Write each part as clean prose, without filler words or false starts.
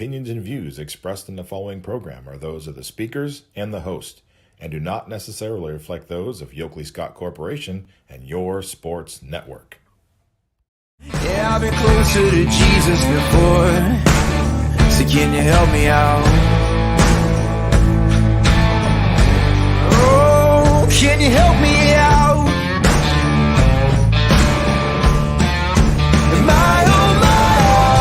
opinions and views expressed in the following program are those of the speakers and the host, and do not necessarily reflect those of Yoakley Scott Corporation and your sports network. Yeah, I've been closer to Jesus before, so can you help me out? Oh, can you help me out? Am I on my own?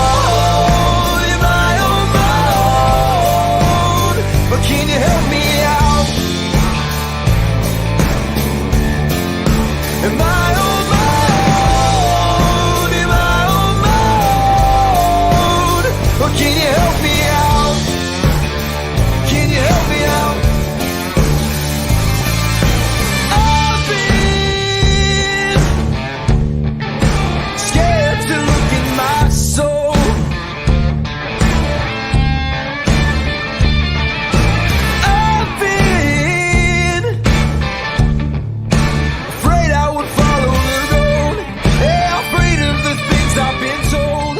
Am I on my own? But can you help me out? Am I on my own? Am I on my own? Or can you help me out? Can you help me out? I've been scared to look in my soul. I've been afraid I would follow the road. Yeah, afraid of the things I've been told.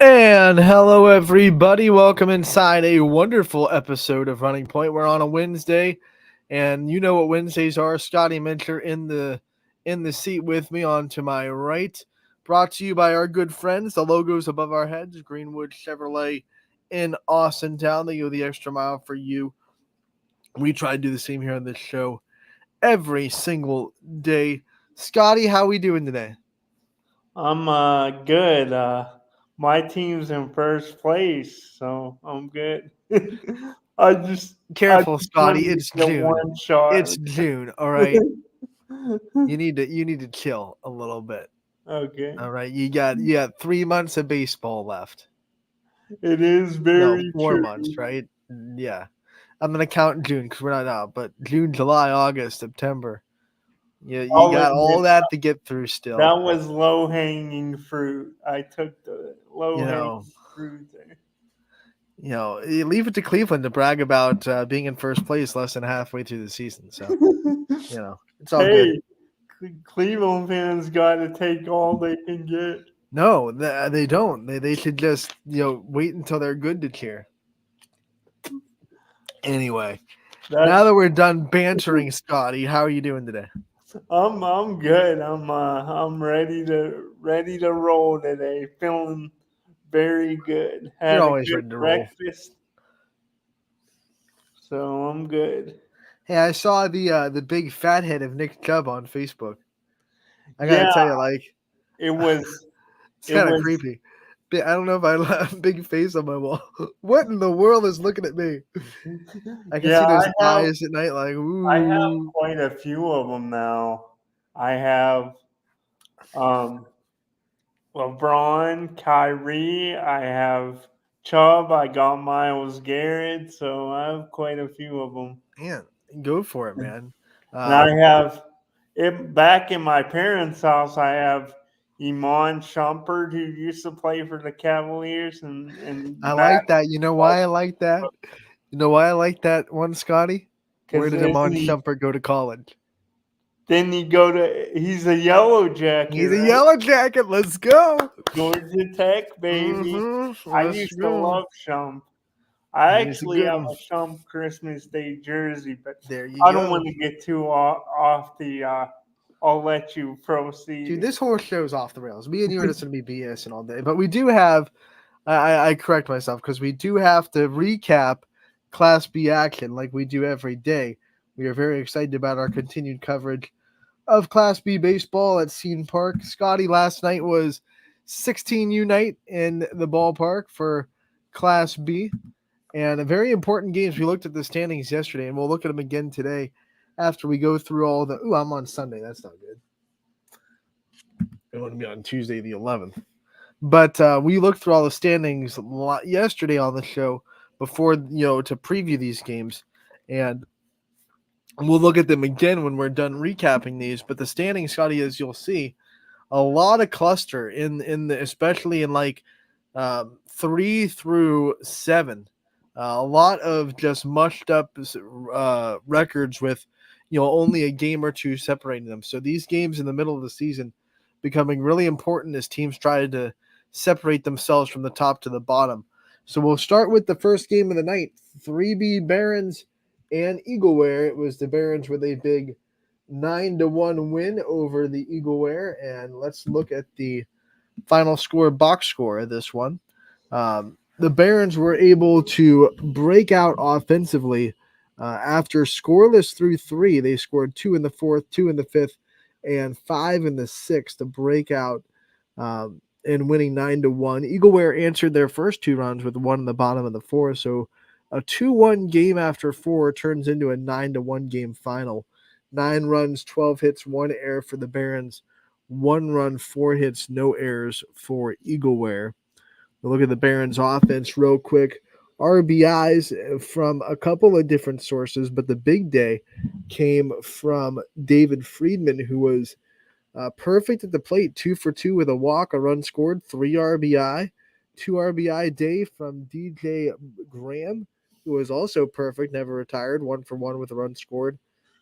And hello, everybody. Welcome inside a wonderful episode of Running Point. We're on a Wednesday, and you know what Wednesdays are. Scotty Minter in the seat with me on to my right. Brought to you by our good friends, the logos above our heads, Greenwood Chevrolet in Austintown. They go the extra mile for you. We try to do the same here on this show every single day. Scotty, how we doing today? I'm good. My team's in first place, so I'm good. Careful, Scotty. wanted to It's get June. one shot. It's June. All right. You need to chill a little bit. Okay. All right. You got 3 months of baseball left. It is very 4 true. months, right? Yeah. I'm gonna count June because we're not out, but June, July, August, September. You I'll got all admit that to get through still. That was low-hanging fruit. I took the low-hanging fruit there. You leave it to Cleveland to brag about being in first place less than halfway through the season. So, it's all good. Cleveland fans got to take all they can get. No, they don't. They should just wait until they're good to cheer. Anyway, now that we're done bantering, Scotty, how are you doing today? I'm good. I'm ready to roll today. Feeling very good. Had You're always a ready good to roll. breakfast, so I'm good. Hey, I saw the big fat head of Nick Chubb on Facebook. I gotta tell you, it was it's kind of creepy. I don't know if I have a big face on my wall. What in the world is looking at me? I can see those eyes at night, like, ooh. I have quite a few of them now. I have LeBron, Kyrie. I have Chubb. I got Myles Garrett. So I have quite a few of them. Man, go for it, man. And I have it back in my parents' house. I have Iman Shumpert, who used to play for the Cavaliers, and I like that. You know why I like that? You know why I like that one, Scotty? Where did Iman Shumpert go to college? Then he's a Yellow Jacket. He's a Yellow Jacket. Let's go. Georgia Tech, baby. Mm-hmm. I used to love Shump. I actually have a Shump Christmas Day jersey, but I don't want to get too off the I'll let you proceed. Dude, this whole show's off the rails. Me and you are just going to be BS all day. But we do have, I correct myself, because we do have to recap Class B action like we do every day. We are very excited about our continued coverage of Class B baseball at Scene Park. Scotty, last night was 16U night in the ballpark for Class B. And a very important games. We looked at the standings yesterday, and we'll look at them again today after we go through all the – ooh, I'm on Sunday. That's not good. It wouldn't be on Tuesday the 11th. But we looked through all the standings yesterday on the show before, to preview these games. And we'll look at them again when we're done recapping these. But the standings, Scotty, as you'll see, a lot of cluster especially in 3 through 7. A lot of just mushed up records with, only a game or two separating them. So these games in the middle of the season becoming really important as teams try to separate themselves from the top to the bottom. So we'll start with the first game of the night, 3B Barons and Eagleware. It was the Barons with a big 9-1 win over the Eagleware, and let's look at the final score, box score of this one. The Barons were able to break out offensively after scoreless through 3. They scored 2 in the 4th, 2 in the 5th, and 5 in the 6th to break out and winning 9-1. Eagleware answered their first 2 runs with 1 in the bottom of the 4th, so a 2-1 game after 4 turns into a 9-1 game final. 9 runs, 12 hits, 1 error for the Barons. 1 run, 4 hits, no errors for Eagleware. We'll look at the Barons offense real quick. RBIs from a couple of different sources, but the big day came from David Friedman, who was perfect at the plate, 2 for 2 with a walk, a run scored, 3 RBI. 2 RBI day from DJ Graham, who was also perfect, never retired, 1 for 1 with a run scored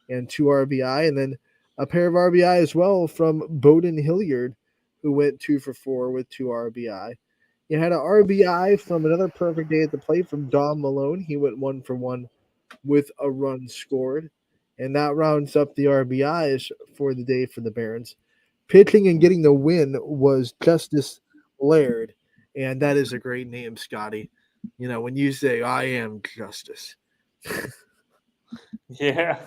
and 2 RBI. And then a pair of RBI as well from Bowden Hilliard, who went 2 for 4 with 2 RBI. You had an RBI from another perfect day at the plate from Dom Malone. He went 1 for 1 with a run scored. And that rounds up the RBIs for the day for the Barons. Pitching and getting the win was Justice Laird. And that is a great name, Scotty. You know, when you say, I am Justice. Yeah,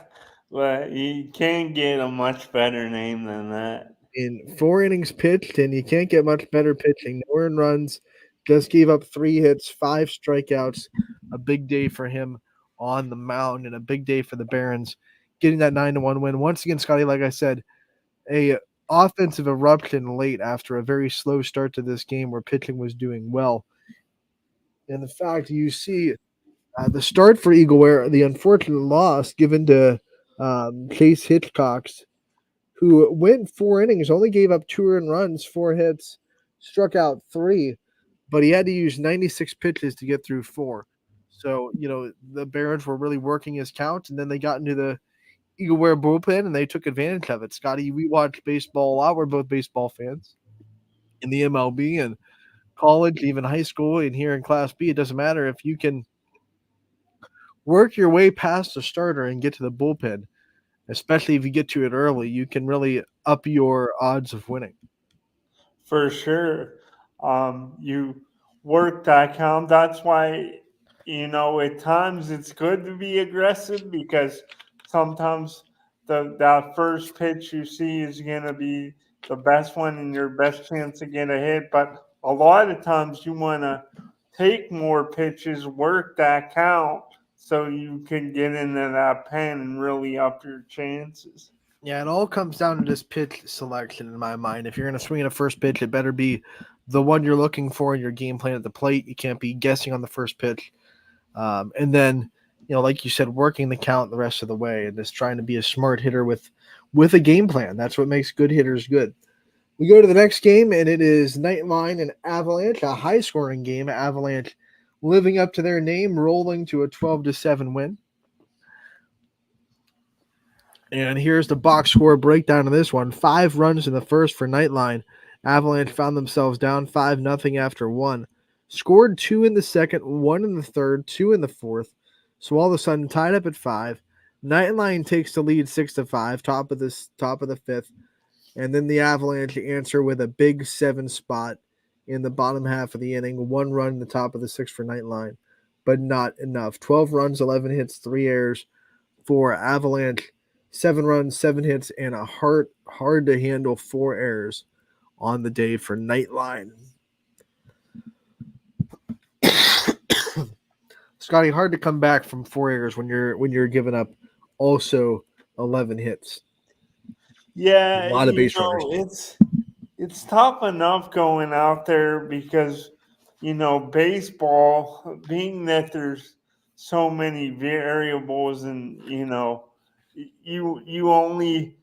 well, you can't get a much better name than that. In 4 innings pitched, and you can't get much better pitching. No earned runs, just gave up 3 hits, 5 strikeouts. A big day for him on the mound, and a big day for the Barons, getting that 9-1 win. Once again, Scotty, like I said, a offensive eruption late after a very slow start to this game where pitching was doing well. And the fact you see the start for Eagleware, the unfortunate loss given to Chase Hitchcock's, who went 4 innings, only gave up 2 earned runs, 4 hits, struck out 3, but he had to use 96 pitches to get through 4. So, you know, the Barons were really working his count, and then they got into the Eagleware bullpen, and they took advantage of it. Scotty, we watch baseball a lot. We're both baseball fans in the MLB and college, even high school, and here in Class B. It doesn't matter if you can work your way past the starter and get to the bullpen, especially if you get to it early, you can really up your odds of winning. For sure. You work that count. That's why, at times it's good to be aggressive because sometimes that first pitch you see is going to be the best one and your best chance to get a hit. But a lot of times you want to take more pitches, work that count so you can get into that pen and really up your chances. Yeah, it all comes down to this pitch selection in my mind. If you're going to swing at a first pitch, it better be the one you're looking for in your game plan at the plate. You can't be guessing on the first pitch. And then, like you said, working the count the rest of the way and just trying to be a smart hitter with a game plan. That's what makes good hitters good. We go to the next game, and it is Nightline and Avalanche, a high-scoring game. Avalanche living up to their name, rolling to a 12-7 win. And here's the box score breakdown of this one. 5 runs in the first for Nightline. Avalanche found themselves down 5-0 after 1. Scored 2 in the second, 1 in the third, 2 in the fourth. So all of a sudden tied up at 5. Nightline takes the lead 6-5, top of the fifth. And then the Avalanche answer with a big 7 spot in the bottom half of the inning. 1 run in the top of the 6th for Nightline, but not enough. 12 runs, 11 hits, 3 errors for Avalanche. 7 runs, 7 hits, and a hard to handle 4 errors on the day for Nightline. Scotty, hard to come back from 4 errors when you're giving up also 11 hits. Yeah, a lot of base runners. It's tough enough going out there because baseball, being that there's so many variables and you only,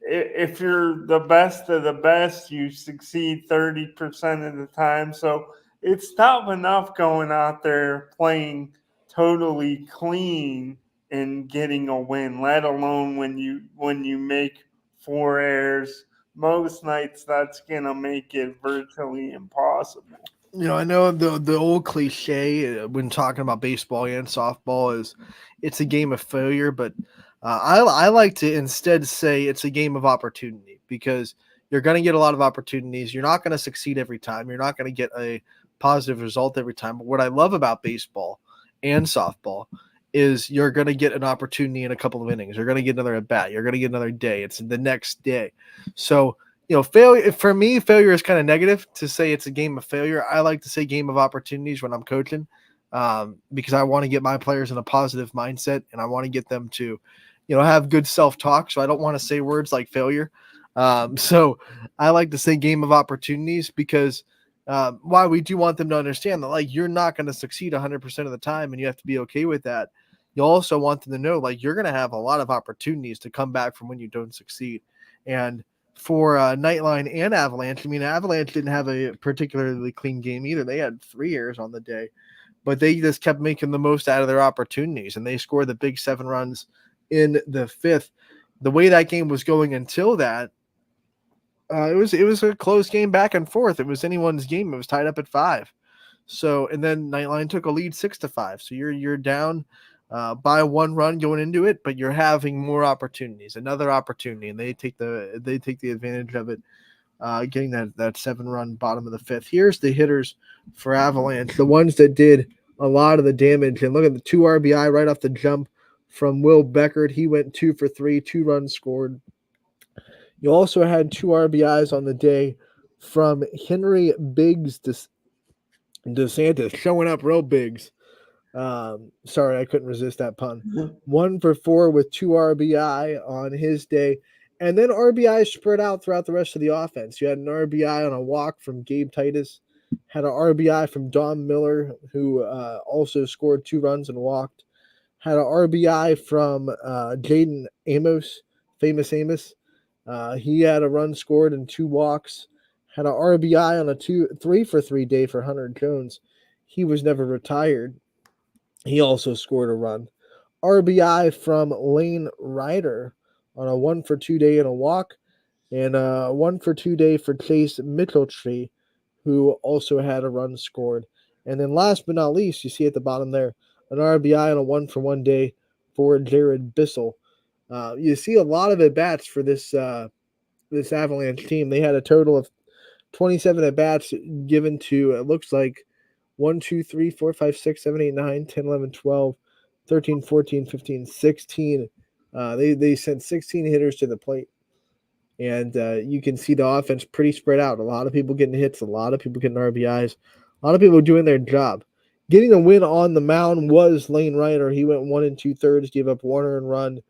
if you're the best of the best, you succeed 30% of the time. So it's tough enough going out there playing totally clean and getting a win, let alone when you make 4 errors. Most nights that's gonna make it virtually impossible. I know the old cliche when talking about baseball and softball is it's a game of failure, but I like to instead say it's a game of opportunity because you're going to get a lot of opportunities. You're not going to succeed every time. You're not going to get a positive result every time. But what I love about baseball and softball is you're going to get an opportunity in a couple of innings. You're going to get another at bat. You're going to get another day. It's the next day. So failure for me, failure is kind of negative to say it's a game of failure. I like to say game of opportunities when I'm coaching, because I want to get my players in a positive mindset and I want to get them to, have good self-talk. So I don't want to say words like failure. So I like to say game of opportunities because why we do want them to understand that like you're not going to succeed 100% of the time and you have to be okay with that. You also want them to know like you're going to have a lot of opportunities to come back from when you don't succeed. And for Nightline and Avalanche. I mean, Avalanche didn't have a particularly clean game either. They had 3 errors on the day, but they just kept making the most out of their opportunities, and they scored the big 7 runs in the 5th. The way that game was going until that, it was a close game back and forth. It was anyone's game. It was tied up at 5. So, and then Nightline took a lead 6-5. So you're down by 1 run going into it, but you're having more opportunities, another opportunity, and they take the advantage of it, getting that 7 run bottom of the 5th. Here's the hitters for Avalanche, the ones that did a lot of the damage. And look at the 2 RBI right off the jump from Will Beckert. He went 2 for 3, 2 runs scored. You also had 2 RBIs on the day from Henry Biggs DeSantis, showing up real bigs. Sorry, I couldn't resist that pun. 1 for 4 with 2 RBI on his day. And then RBI spread out throughout the rest of the offense. You had an RBI on a walk from Gabe Titus, had an RBI from Don Miller, who also scored 2 runs and walked, had an RBI from Jaden Amos, famous Amos. He had a run scored and 2 walks, had an RBI on a 3 for 3 day for Hunter Jones. He was never retired. He also scored a run. RBI from Lane Ryder on a 1 for 2 day and a walk, and a 1 for 2 day for Chase Mitchelltree, who also had a run scored. And then last but not least, you see at the bottom there, an RBI on a 1 for 1 day for Jared Bissell. You see a lot of at bats for this Avalanche team. They had a total of 27 at bats given to, it looks like, 1, 2, 3, 4, 5, 6, 7, 8, 9, 10, 11, 12, 13, 14, 15, 16. They sent 16 hitters to the plate. And you can see the offense pretty spread out. A lot of people getting hits, a lot of people getting RBIs, a lot of people doing their job. Getting a win on the mound was Lane Ryder. He went 1 2/3, gave up 1 earned run,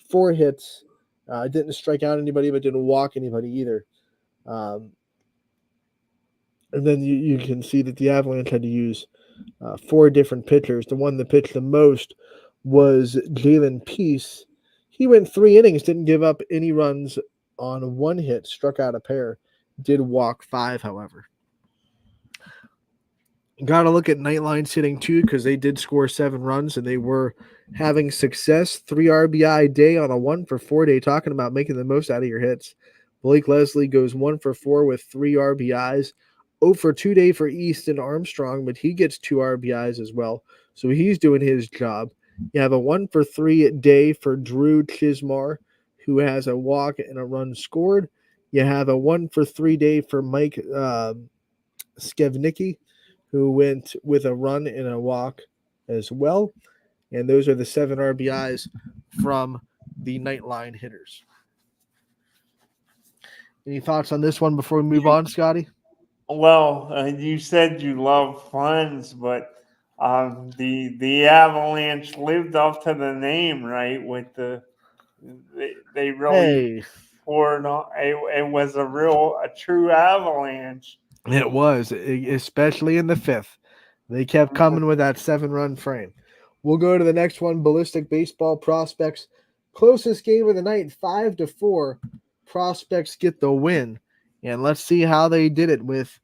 4 hits. Didn't strike out anybody, but didn't walk anybody either. And then you can see that the Avalanche had to use 4 different pitchers. The one that pitched the most was Jalen Peace. He went 3 innings, didn't give up any runs on 1 hit, struck out a pair, did walk 5, however. Got to look at Nightline's hitting too, because they did score 7 runs and they were having success. 3 RBI day on a 1 for 4 day, talking about making the most out of your hits. Blake Leslie goes 1 for 4 with 3 RBIs. 0 for 2 day for Easton Armstrong, but he gets 2 RBIs as well. So he's doing his job. You have a 1 for 3 day for Drew Chismar, who has a walk and a run scored. You have a 1 for 3 day for Mike Skevnicki, who went with a run and a walk as well. And those are the 7 RBIs from the Nightline hitters. Any thoughts on this one before we move on, Scotty? Well, you said you love puns, but the Avalanche lived up to the name, right? With they really poured on. It was a true avalanche. It was, especially in the 5th. They kept coming with that 7-run frame. We'll go to the next one, Ballistic Baseball Prospects. Closest game of the night, 5-4. Prospects get the win. And let's see how they did it with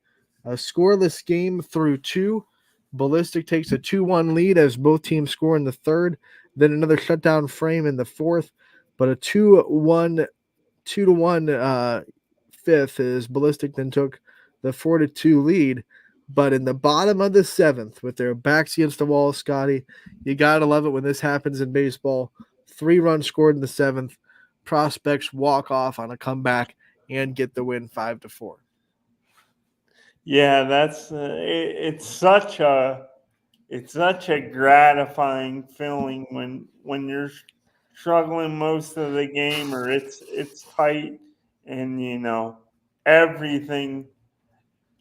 a scoreless game through 2. Ballistic takes a 2-1 lead as both teams score in the 3rd. Then another shutdown frame in the 4th. But a 2-1 5th as Ballistic then took the 4-2 lead. But in the bottom of the 7th, with their backs against the wall, Scotty, you got to love it when this happens in baseball. 3 runs scored in the 7th. Prospects walk off on a comeback and get the win 5-4. Yeah, that's it's such a gratifying feeling when you're struggling most of the game, or it's tight, and everything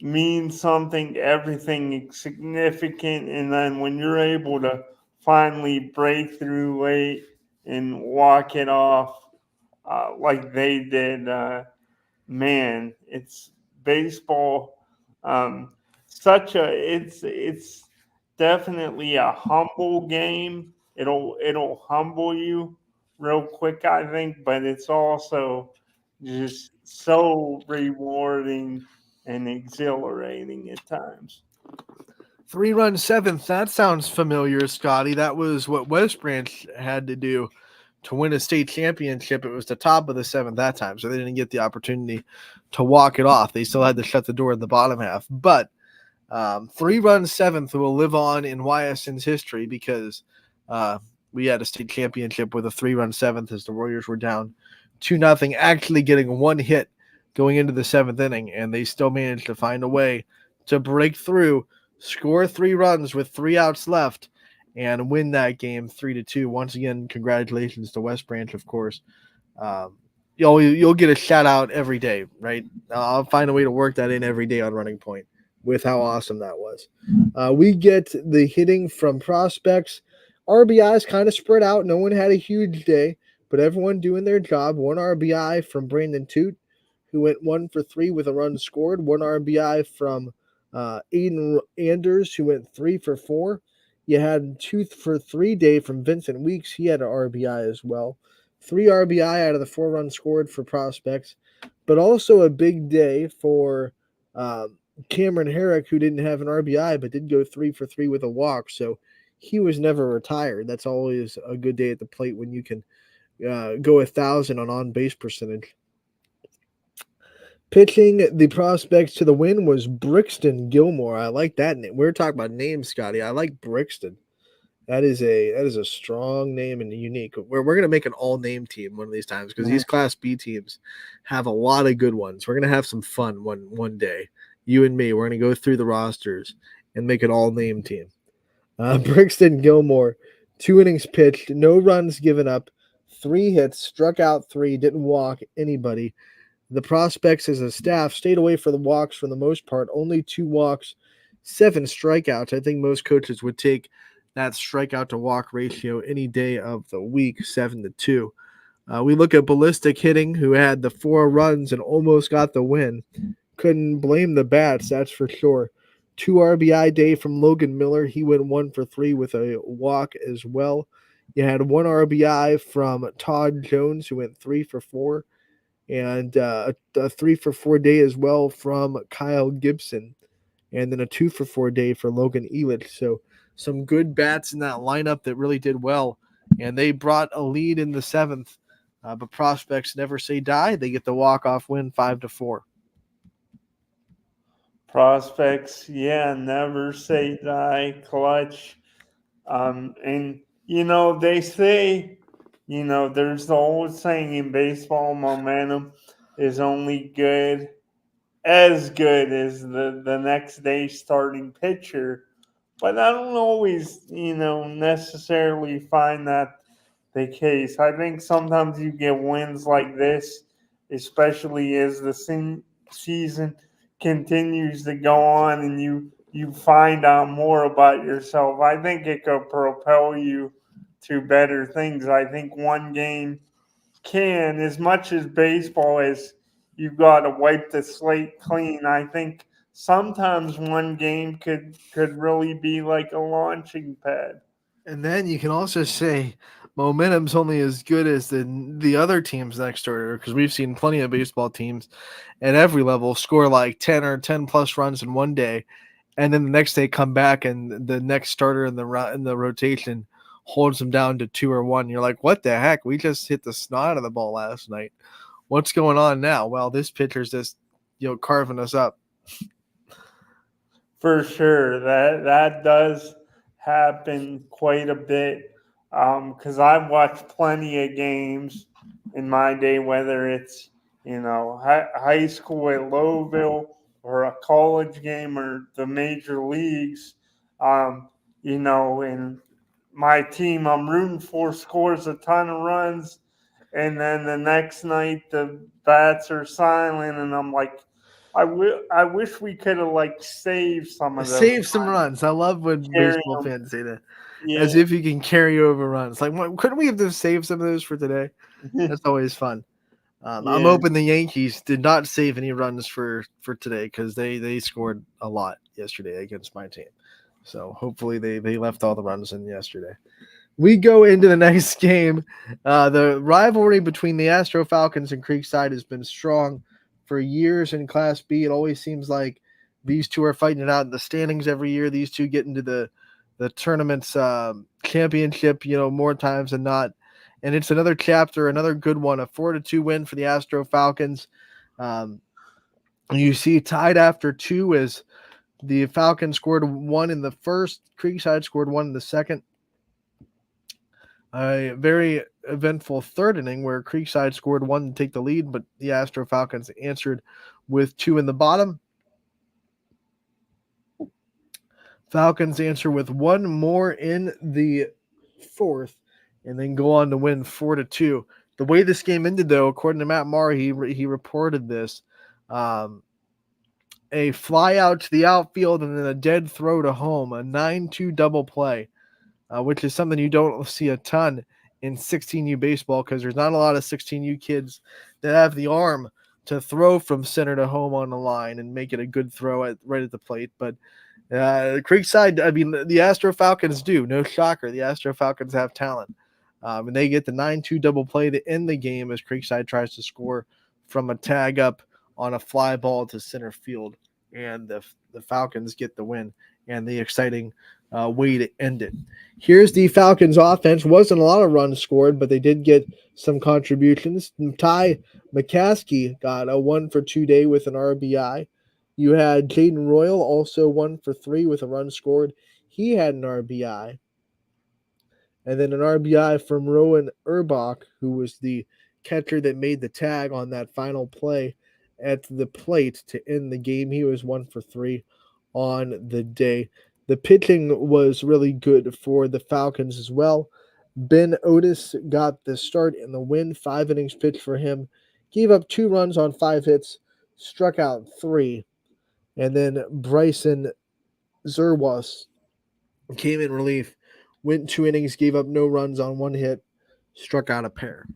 means something, everything is significant, and then when you're able to finally break through late and walk it off like they did, man, it's baseball. Um, such a it's definitely a humble game. It'll humble you real quick, I think, but it's also just so rewarding and exhilarating at times. 3-run 7th. That sounds familiar, Scotty. That was what West Branch had to do to win a state championship. It was the top of the 7th that time, so they didn't get the opportunity to walk it off. They still had to shut the door in the bottom half. But 3-run 7th will live on in Ysn's history because we had a state championship with a 3-run 7th as the Warriors were down 2-0, actually getting one hit going into the 7th inning, and they still managed to find a way to break through, score 3 runs with 3 outs left, and win that game 3-2. Once again, congratulations to West Branch, of course. You'll get a shout out every day, right? I'll find a way to work that in every day on Running Point with how awesome that was. We get the hitting from prospects. RBIs kind of spread out. No one had a huge day, but everyone doing their job. 1 RBI from Brandon Toot, who went 1 for 3 with a run scored. 1 RBI from Aiden Anders, who went 3 for 4. You had 2 for 3 day from Vincent Weeks. He had an RBI as well. 3 RBI out of the 4 runs scored for prospects, but also a big day for Cameron Herrick, who didn't have an RBI but did go 3 for 3 with a walk. So he was never retired. That's always a good day at the plate when you can go 1,000 on base percentage. Pitching the prospects to the win was Brixton Gilmore. I like that name. We were talking about names, Scotty. I like Brixton. That is a strong name and unique. We're going to make an all name team one of these times because these Class B teams have a lot of good ones. We're going to have some fun one day. You and me, we're going to go through the rosters and make an all name team. Brixton Gilmore, 2 innings pitched, no runs given up, 3 hits, struck out 3, didn't walk anybody. The prospects as a staff stayed away from the walks for the most part, only 2 walks, 7 strikeouts. I think most coaches would take that strikeout to walk ratio any day of the week, 7-2. We look at Ballistic hitting, who had the 4 runs and almost got the win. Couldn't blame the bats, that's for sure. 2 RBI day from Logan Miller. He went 1 for 3 with a walk as well. You had 1 RBI from Todd Jones, who went 3 for 4. And a 3 for 4 day as well from Kyle Gibson. And then a 2 for 4 day for Logan Elich. So some good bats in that lineup that really did well. And they brought a lead in the 7th. But prospects never say die. They get the walk-off win 5-4. Prospects, yeah, never say die, clutch. And they say, there's the old saying in baseball, momentum is only as good as the next day starting pitcher. But I don't always, necessarily find that the case. I think sometimes you get wins like this, especially as the season continues to go on and you find out more about yourself. I think it could propel you to better things. I think one game can, as much as baseball is, you've got to wipe the slate clean. I think sometimes one game could really be like a launching pad. And then you can also say momentum's only as good as the other teams next door, because we've seen plenty of baseball teams at every level score like 10 or 10 plus runs in one day, and then the next day come back and the next starter in the rotation holds them down to 2 or 1. You're like, what the heck? We just hit the snot out of the ball last night. What's going on now? Well, this pitcher's just carving us up. For sure, that does happen quite a bit. Because I've watched plenty of games in my day, whether it's high school at Lowville or a college game or the major leagues. And my team I'm rooting for scores a ton of runs, and then the next night the bats are silent, and I'm like, I wish we could have like saved some of those Save some runs. I love when carrying baseball them. fans say that. Yeah, As if you can carry over runs. Like, couldn't we have just saved some of those for today? That's always fun. I'm yeah, hoping the Yankees did not save any runs for today because they scored a lot yesterday against my team. So hopefully they left all the runs in yesterday. We go into the next game. The rivalry between the Astro Falcons and Creekside has been strong for years in Class B. It always seems like these two are fighting it out in the standings every year. These two get into the tournament's championship, more times than not. And it's another chapter, another good one, a 4-2 win for the Astro Falcons. You see tied after 2 as the Falcons scored 1 in the first. Creekside scored 1 in the second. A very eventful third inning where Creekside scored 1 to take the lead, but the Astro Falcons answered with 2 in the bottom. Falcons answer with 1 more in the fourth and then go on to win 4-2. The way this game ended, though, according to Matt Marr, he reported this. A fly out to the outfield and then a dead throw to home, a 9-2 double play, which is something you don't see a ton in 16U baseball because there's not a lot of 16U kids that have the arm to throw from center to home on the line and make it a good throw right at the plate. But Creekside, I mean, the Astro Falcons do. No shocker. The Astro Falcons have talent. And they get the 9-2 double play to end the game as Creekside tries to score from a tag up on a fly ball to center field. And the Falcons get the win and the exciting way to end it. Here's the Falcons offense. Wasn't a lot of runs scored, but they did get some contributions. Ty McCaskey got a 1-for-2 day with an RBI. You had Jaden Royal, also 1-for-3 with a run scored. He had an RBI. And then an RBI from Rowan Urbach, who was the catcher that made the tag on that final play at the plate to end the game. He was 1-for-3 on the day. The pitching was really good for the Falcons as well. Ben Otis got the start in the win. 5 innings pitched for him. Gave up 2 runs on 5 hits. Struck out 3. And then Bryson Zerwas came in relief. Went 2 innings. Gave up no runs on 1 hit. Struck out a pair.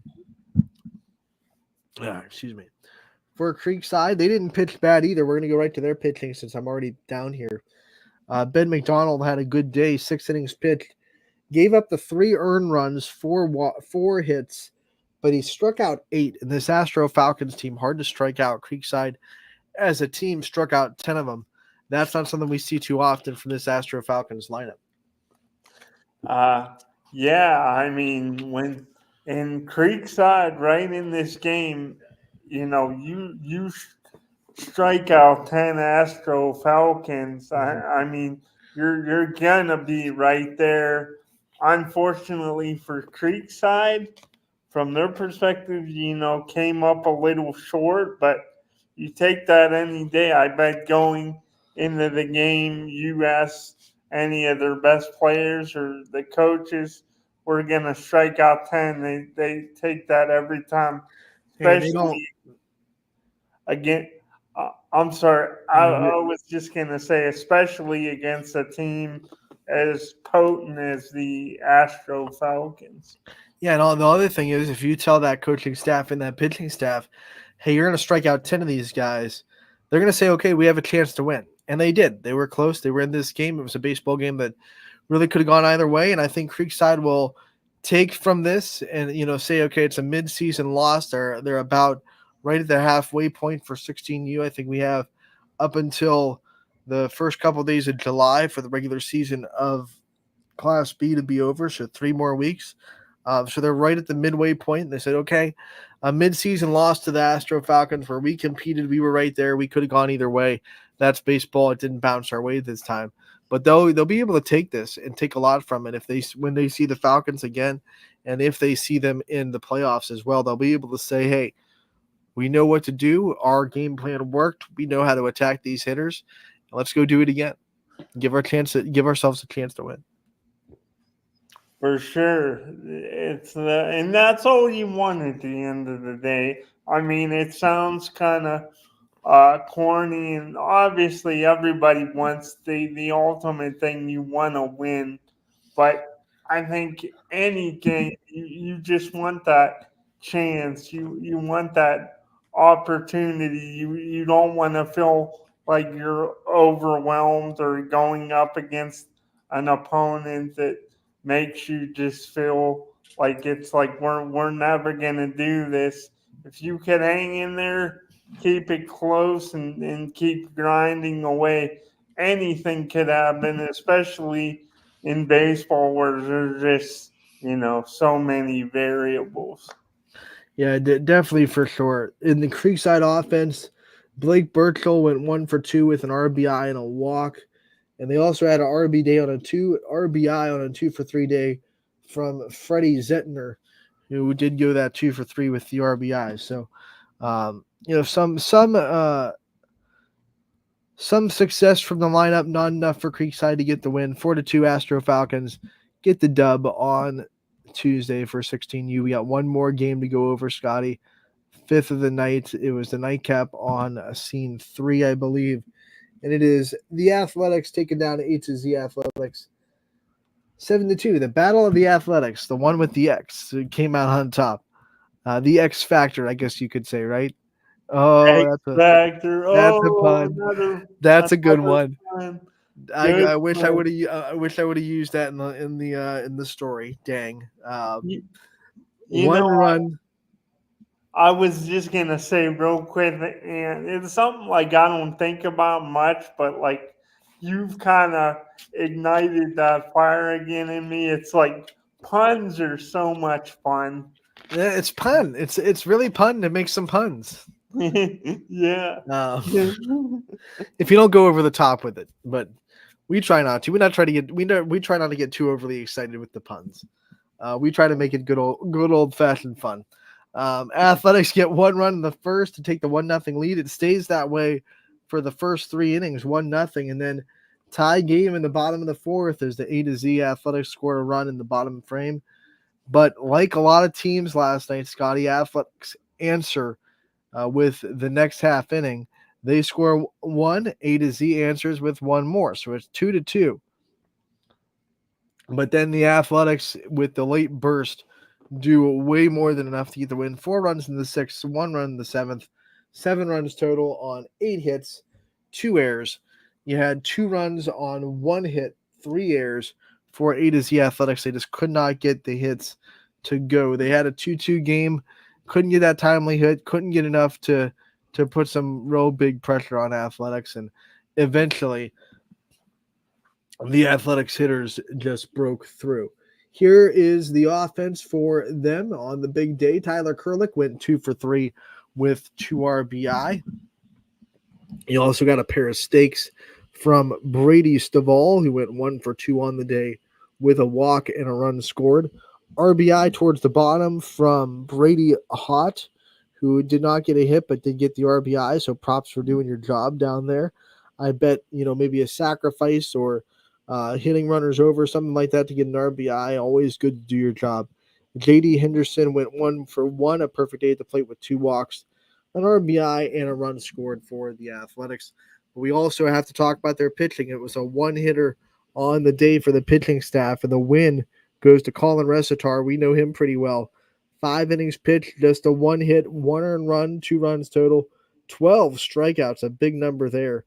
Excuse me. For Creekside, they didn't pitch bad either. We're going to go right to their pitching since I'm already down here. Ben McDonald had a good day, 6 innings pitched, gave up the 3 earned runs, 4 hits, but he struck out 8. And this Astro Falcons team, hard to strike out. Creekside, as a team, struck out 10 of them. That's not something we see too often from this Astro Falcons lineup. Yeah, I mean, when in Creekside, right in this game, you strike out 10 Astro Falcons. I mean, you're gonna be right there. Unfortunately for Creekside, from their perspective, came up a little short, but you take that any day. I bet going into the game, you ask any of their best players or the coaches, we're gonna strike out 10. They take that every time, especially again. I'm sorry. I was just gonna say, especially against a team as potent as the Astro Falcons. Yeah, and the other thing is, if you tell that coaching staff and that pitching staff, hey, you're going to strike out 10 of these guys, they're going to say, okay, we have a chance to win. And they did. They were close. They were in this game. It was a baseball game that really could have gone either way. And I think Creekside will take from this and, say, okay, it's a mid-season loss. They're about right at the halfway point for 16U. I think we have up until the first couple of days of July for the regular season of Class B to be over, so 3 more weeks. So they're right at the midway point. They said, okay, a mid-season loss to the Astro Falcons where we competed. We were right there. We could have gone either way. That's baseball. It didn't bounce our way this time, but they'll be able to take this and take a lot from it if they when they see the Falcons again, and if they see them in the playoffs as well, they'll be able to say, "Hey, we know what to do. Our game plan worked. We know how to attack these hitters. Let's go do it again. Give ourselves a chance to win." For sure. And that's all you want at the end of the day. I mean, it sounds kind of corny, and obviously everybody wants the ultimate thing. You want to win, but I think any game you just want that chance. You want that opportunity. You don't want to feel like you're overwhelmed or going up against an opponent that makes you just feel like it's like we're never gonna do this. If you could hang in there, keep it close, and keep grinding away, anything could happen, especially in baseball where there's just, so many variables. Yeah, definitely for sure. In the Creekside offense, Blake Burchell went 1 for 2 with an RBI and a walk, and they also had an RBI on a 2 for 3 day from Freddie Zettner, who did go that 2 for 3 with the RBI. So, some success from the lineup, not enough for Creekside to get the win. 4-2 Astro Falcons get the dub on Tuesday for 16U. We got one more game to go over, Scotty. Fifth of the night. It was the nightcap on scene 3, I believe. And it is the Athletics taking down A-Z Athletics. 7-2. The Battle of the Athletics, the one with the X, came out on top. The X Factor, I guess you could say, right? Oh, X Factor. that's a Oh, pun. another That's a good one. pun. I wish I would have used that in the story. Dang. You One know, run. I was just gonna say real quick, and it's something like I don't think about much, but like you've kind of ignited that fire again in me. It's like puns are so much fun. Yeah, it's pun. It's really pun to make some puns. Yeah. If you don't go over the top with it, but we try not to. We try not to get too overly excited with the puns. We try to make it good old fashioned fun. Athletics get one run in the first to take the 1-0 lead. It stays that way for the first 3 innings, 1-0, and then tie game in the bottom of the fourth as the A-Z Athletics score a run in the bottom frame. But like a lot of teams last night, Scotty, Athletics answer with the next half inning. They score one. A-Z answers with one more, so it's 2-2. But then the Athletics, with the late burst, do way more than enough to get the win. 4 runs in the 6th, 1 run in the 7th, 7 runs total on 8 hits, 2 errors. You had 2 runs on 1 hit, 3 errors for A-Z Athletics. They just could not get the hits to go. They had a 2-2 game, couldn't get that timely hit, couldn't get enough to put some real big pressure on Athletics, and eventually the Athletics hitters just broke through. Here is the offense for them on the big day. Tyler Kerlick went 2 for 3 with 2 RBI. You also got a pair of stakes from Brady Stovall, who went 1 for 2 on the day with a walk and a run scored. RBI towards the bottom from Brady Hott, who did not get a hit but did get the RBI, so props for doing your job down there. I bet, maybe a sacrifice or hitting runners over, something like that to get an RBI. Always good to do your job. J.D. Henderson went 1 for 1, a perfect day at the plate with 2 walks, an RBI, and a run scored for the Athletics. But we also have to talk about their pitching. It was a one-hitter on the day for the pitching staff, and the win goes to Colin Resitar. We know him pretty well. 5 innings pitched, just a 1 hit, 1 earned run, 2 runs total, 12 strikeouts, a big number there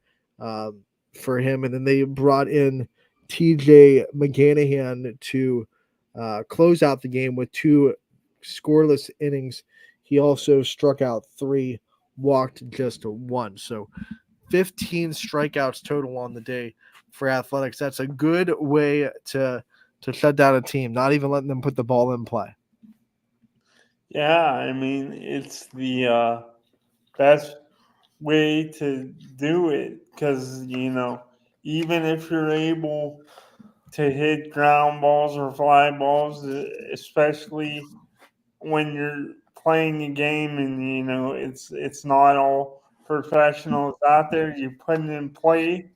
for him. And then they brought in TJ McGanahan to close out the game with 2 scoreless innings. He also struck out 3, walked just 1. So 15 strikeouts total on the day for Athletics. That's a good way to shut down a team, not even letting them put the ball in play. Yeah, I mean, it's the best way to do it, because, even if you're able to hit ground balls or fly balls, especially when you're playing a game and it's not all professionals out there, you put it in play,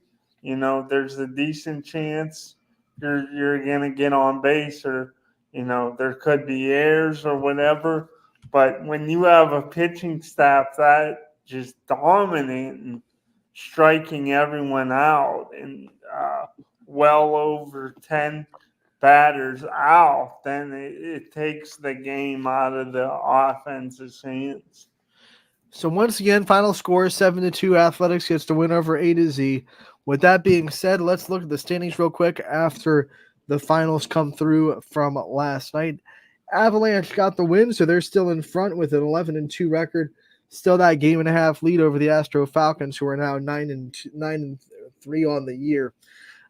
there's a decent chance you're gonna get on base, or there could be errors or whatever. But when you have a pitching staff that just dominant and striking everyone out, and well over 10 batters out, then it takes the game out of the offense's hands. So once again, final score 7-2. Athletics gets the win over A to Z. With that being said, let's look at the standings real quick after the finals come through from last night. Avalanche got the win, so they're still in front with an 11-2 record. Still that game and a half lead over the Astro Falcons, who are now 9-3 on the year.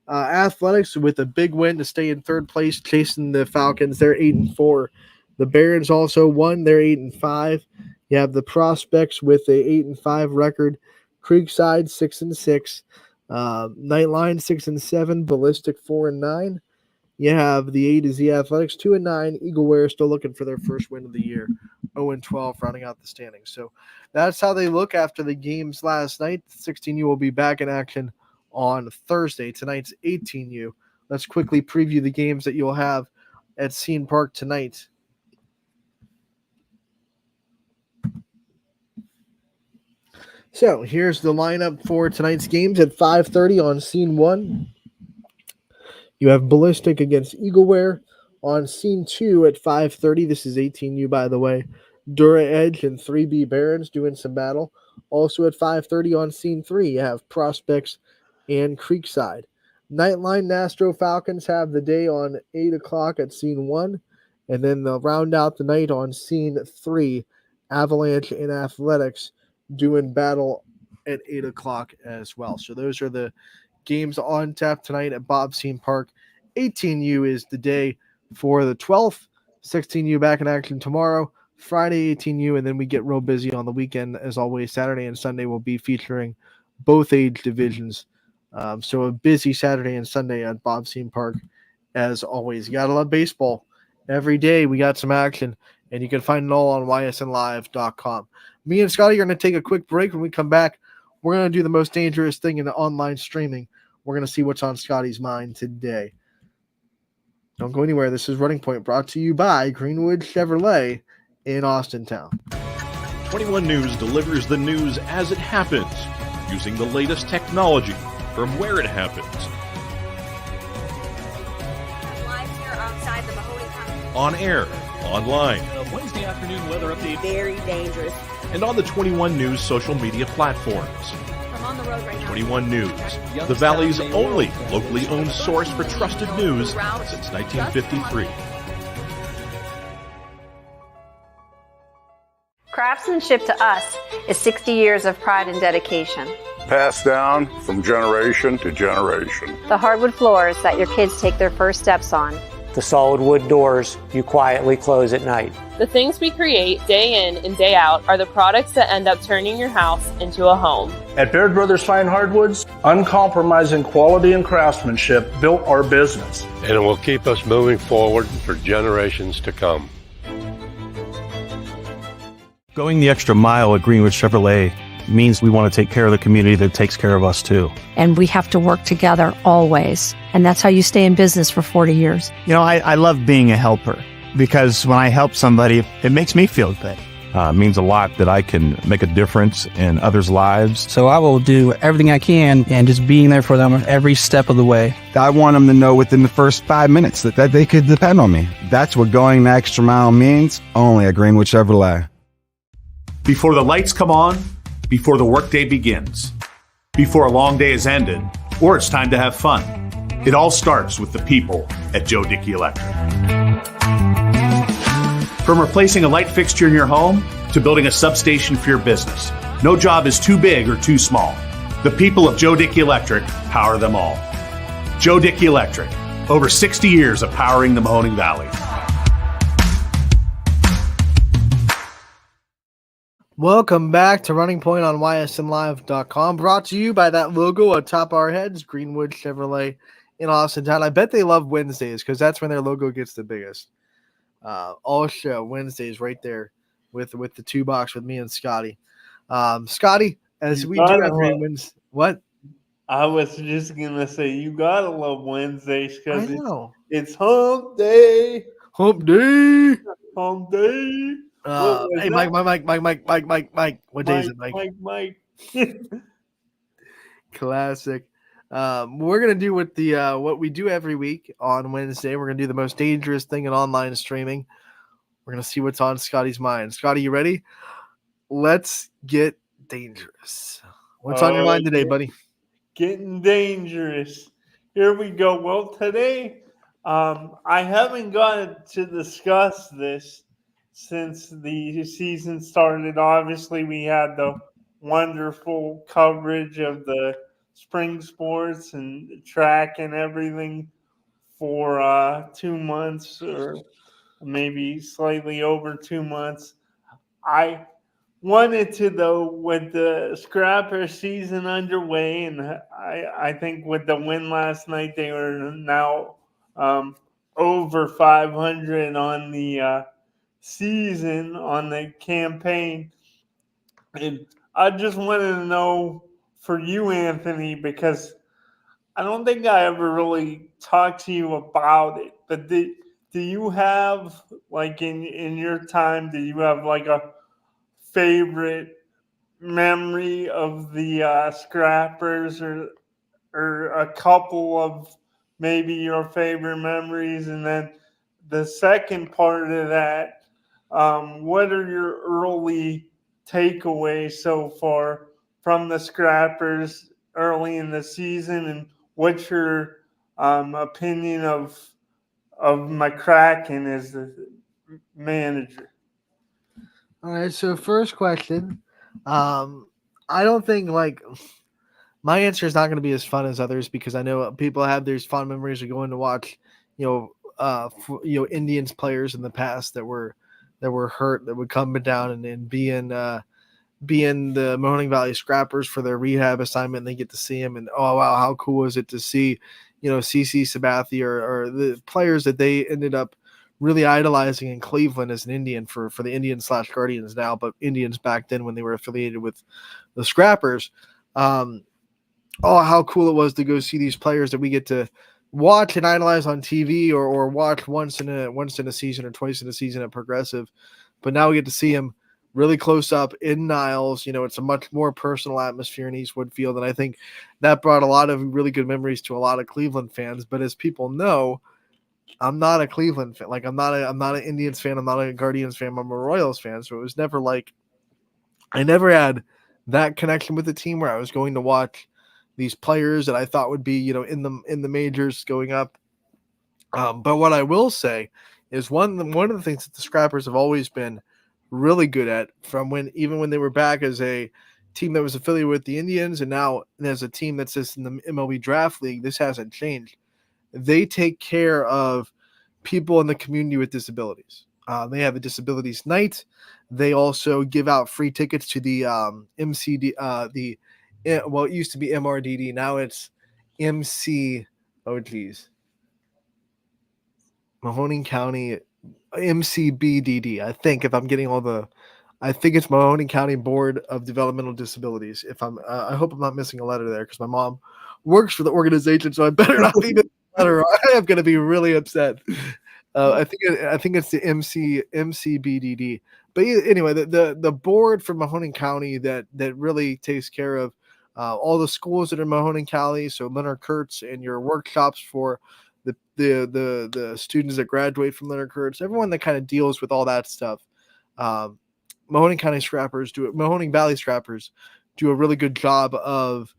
Athletics with a big win to stay in third place, chasing the Falcons. They're 8-4. The Barons also won. They're 8-5. You have the Prospects with a 8-5 record. Creekside 6-6. Nightline 6-7. Ballistic 4-9. You have the A to Z Athletics 2-9. Eagleware still looking for their first win of the year. 0-12, rounding out the standings. So that's how they look after the games last night. 16U will be back in action on Thursday. Tonight's 18U. Let's quickly preview the games that you'll have at Scene Park tonight. So here's the lineup for tonight's games at 5:30 on Scene 1. You have Ballistic against Eagleware. On Scene 2 at 5:30, this is 18U, by the way, Dura Edge and 3B Barons doing some battle. Also at 5:30 on Scene 3, you have Prospects and Creekside. Nightline Astro Falcons have the day on 8 o'clock at Scene 1, and then they'll round out the night on Scene 3, Avalanche and Athletics doing battle at 8 o'clock as well. So those are the games on tap tonight at Bob Scene Park. 18U is the day for the 12th. 16U back in action tomorrow. Friday 18U, and then we get real busy on the weekend. As always, Saturday and Sunday will be featuring both age divisions. So a busy Saturday and Sunday at Bob Scene Park, as always. You got to love baseball. Every day we got some action, and you can find it all on ysnlive.com. Me and Scotty are going to take a quick break. When we come back, we're going to do the most dangerous thing in the online streaming. We're going to see what's on Scotty's mind today. Don't go anywhere. This is Running Point, brought to you by Greenwood Chevrolet in Austintown. 21 News delivers the news as it happens, using the latest technology from where it happens. Live here outside the Mahoney County. On air, online, Wednesday afternoon weather update. Very dangerous. and on the 21 News social media platforms. I'm on the road right now. 21 News, the Valley's only locally owned source for trusted news since 1953. Craftsmanship to us is 60 years of pride and dedication. Passed down from generation to generation. The hardwood floors that your kids take their first steps on. The solid wood doors you quietly close at night. The things we create day in and day out are the products that end up turning your house into a home. At Baird Brothers Fine Hardwoods, uncompromising quality and craftsmanship built our business. And it will keep us moving forward for generations to come. Going the extra mile at Greenwood Chevrolet means we want to take care of the community that takes care of us too. And we have to work together always. And that's how you stay in business for 40 years. You know, I love being a helper because when I help somebody, it makes me feel good. It means a lot that I can make a difference in others' lives. So I will do everything I can and just being there for them every step of the way. I want them to know within the first 5 minutes that they could depend on me. That's what going the extra mile means, only at Greenwood Chevrolet. Before the lights come on, before the workday begins, before a long day is ended, or it's time to have fun. It all starts with the people at Joe Dickey Electric. From replacing a light fixture in your home to building a substation for your business, no job is too big or too small. The people of Joe Dickey Electric power them all. Joe Dickey Electric, over 60 years of powering the Mahoning Valley. Welcome back to Running Point on ysnlive.com, brought to you by that logo atop our heads, Greenwood Chevrolet in Austin Town. I bet they love Wednesdays because that's when their logo gets the biggest. All show Wednesdays right there with the 2 box with me and Scotty. Scotty, as You we do gotta every love- Wednesday. What? I was just gonna say you gotta love Wednesdays I because know. it's hump day. Hump day. Hump day. What was Hey, that? Mike. What day is it, Mike? Mike. Classic. We're gonna do what we do every week on Wednesday. We're gonna do the most dangerous thing in online streaming. We're gonna see what's on Scotty's mind. Scotty, you ready? Let's get dangerous. What's on your mind today, buddy? Getting dangerous. Here we go. Well, today, I haven't gotten to discuss this since the season started. Obviously, we had the wonderful coverage of the spring sports and track and everything for 2 months or maybe slightly over 2 months. I wanted to, though, with the Scrapper season underway, and I think with the win last night, they are now over 500 on the season, on the campaign. And I just wanted to know for you, Anthony, because I don't think I ever really talked to you about it, but do you have, like, in your time, do you have like a favorite memory of the scrappers, or a couple of maybe your favorite memories? And then the second part of that, what are your early takeaways so far from the scrappers early in the season, and what's your opinion of McCracken as the manager? All right. So first question, I don't think my answer is not going to be as fun as others because I know people have these fond memories of going to watch, Indians players in the past that were hurt that would come down and be in the Mahoning Valley Scrappers for their rehab assignment. And they get to see him, and oh wow, how cool was it to see, CC Sabathia or the players that they ended up really idolizing in Cleveland as an Indian for the Indians / Guardians now, but Indians back then when they were affiliated with the Scrappers. Oh, how cool it was to go see these players that we get to watch and idolize on TV or watch once in a season or twice in a season at Progressive. But now we get to see them really close up in Niles. It's a much more personal atmosphere in East Woodfield, and I think that brought a lot of really good memories to a lot of Cleveland fans. But as people know, I'm not a Cleveland fan. Like I'm not an Indians fan. I'm not a Guardians fan. I'm a Royals fan. So it was never like I never had that connection with the team where I was going to watch these players that I thought would be, in the majors going up. But what I will say is one of the things that the Scrappers have always been really good at, from even when they were back as a team that was affiliated with the Indians, and now as a team that's just in the MLB Draft League, this hasn't changed. They take care of people in the community with disabilities. They have a disabilities night. They also give out free tickets to the MCD, it used to be MRDD. Now it's MC. Oh, geez. Mahoning County MCBDD. I think I think it's Mahoning County Board of Developmental Disabilities. I hope I'm not missing a letter there because my mom works for the organization, so I better not be missing a letter. Or I am going to be really upset. I think it's the MCBDD. But anyway, the board for Mahoning County that really takes care of all the schools that are Mahoning County. So Leonard Kurtz and your workshops for the students that graduate from Leonard Kurtz, everyone that kind of deals with all that stuff. Mahoning Valley Scrappers do a really good job of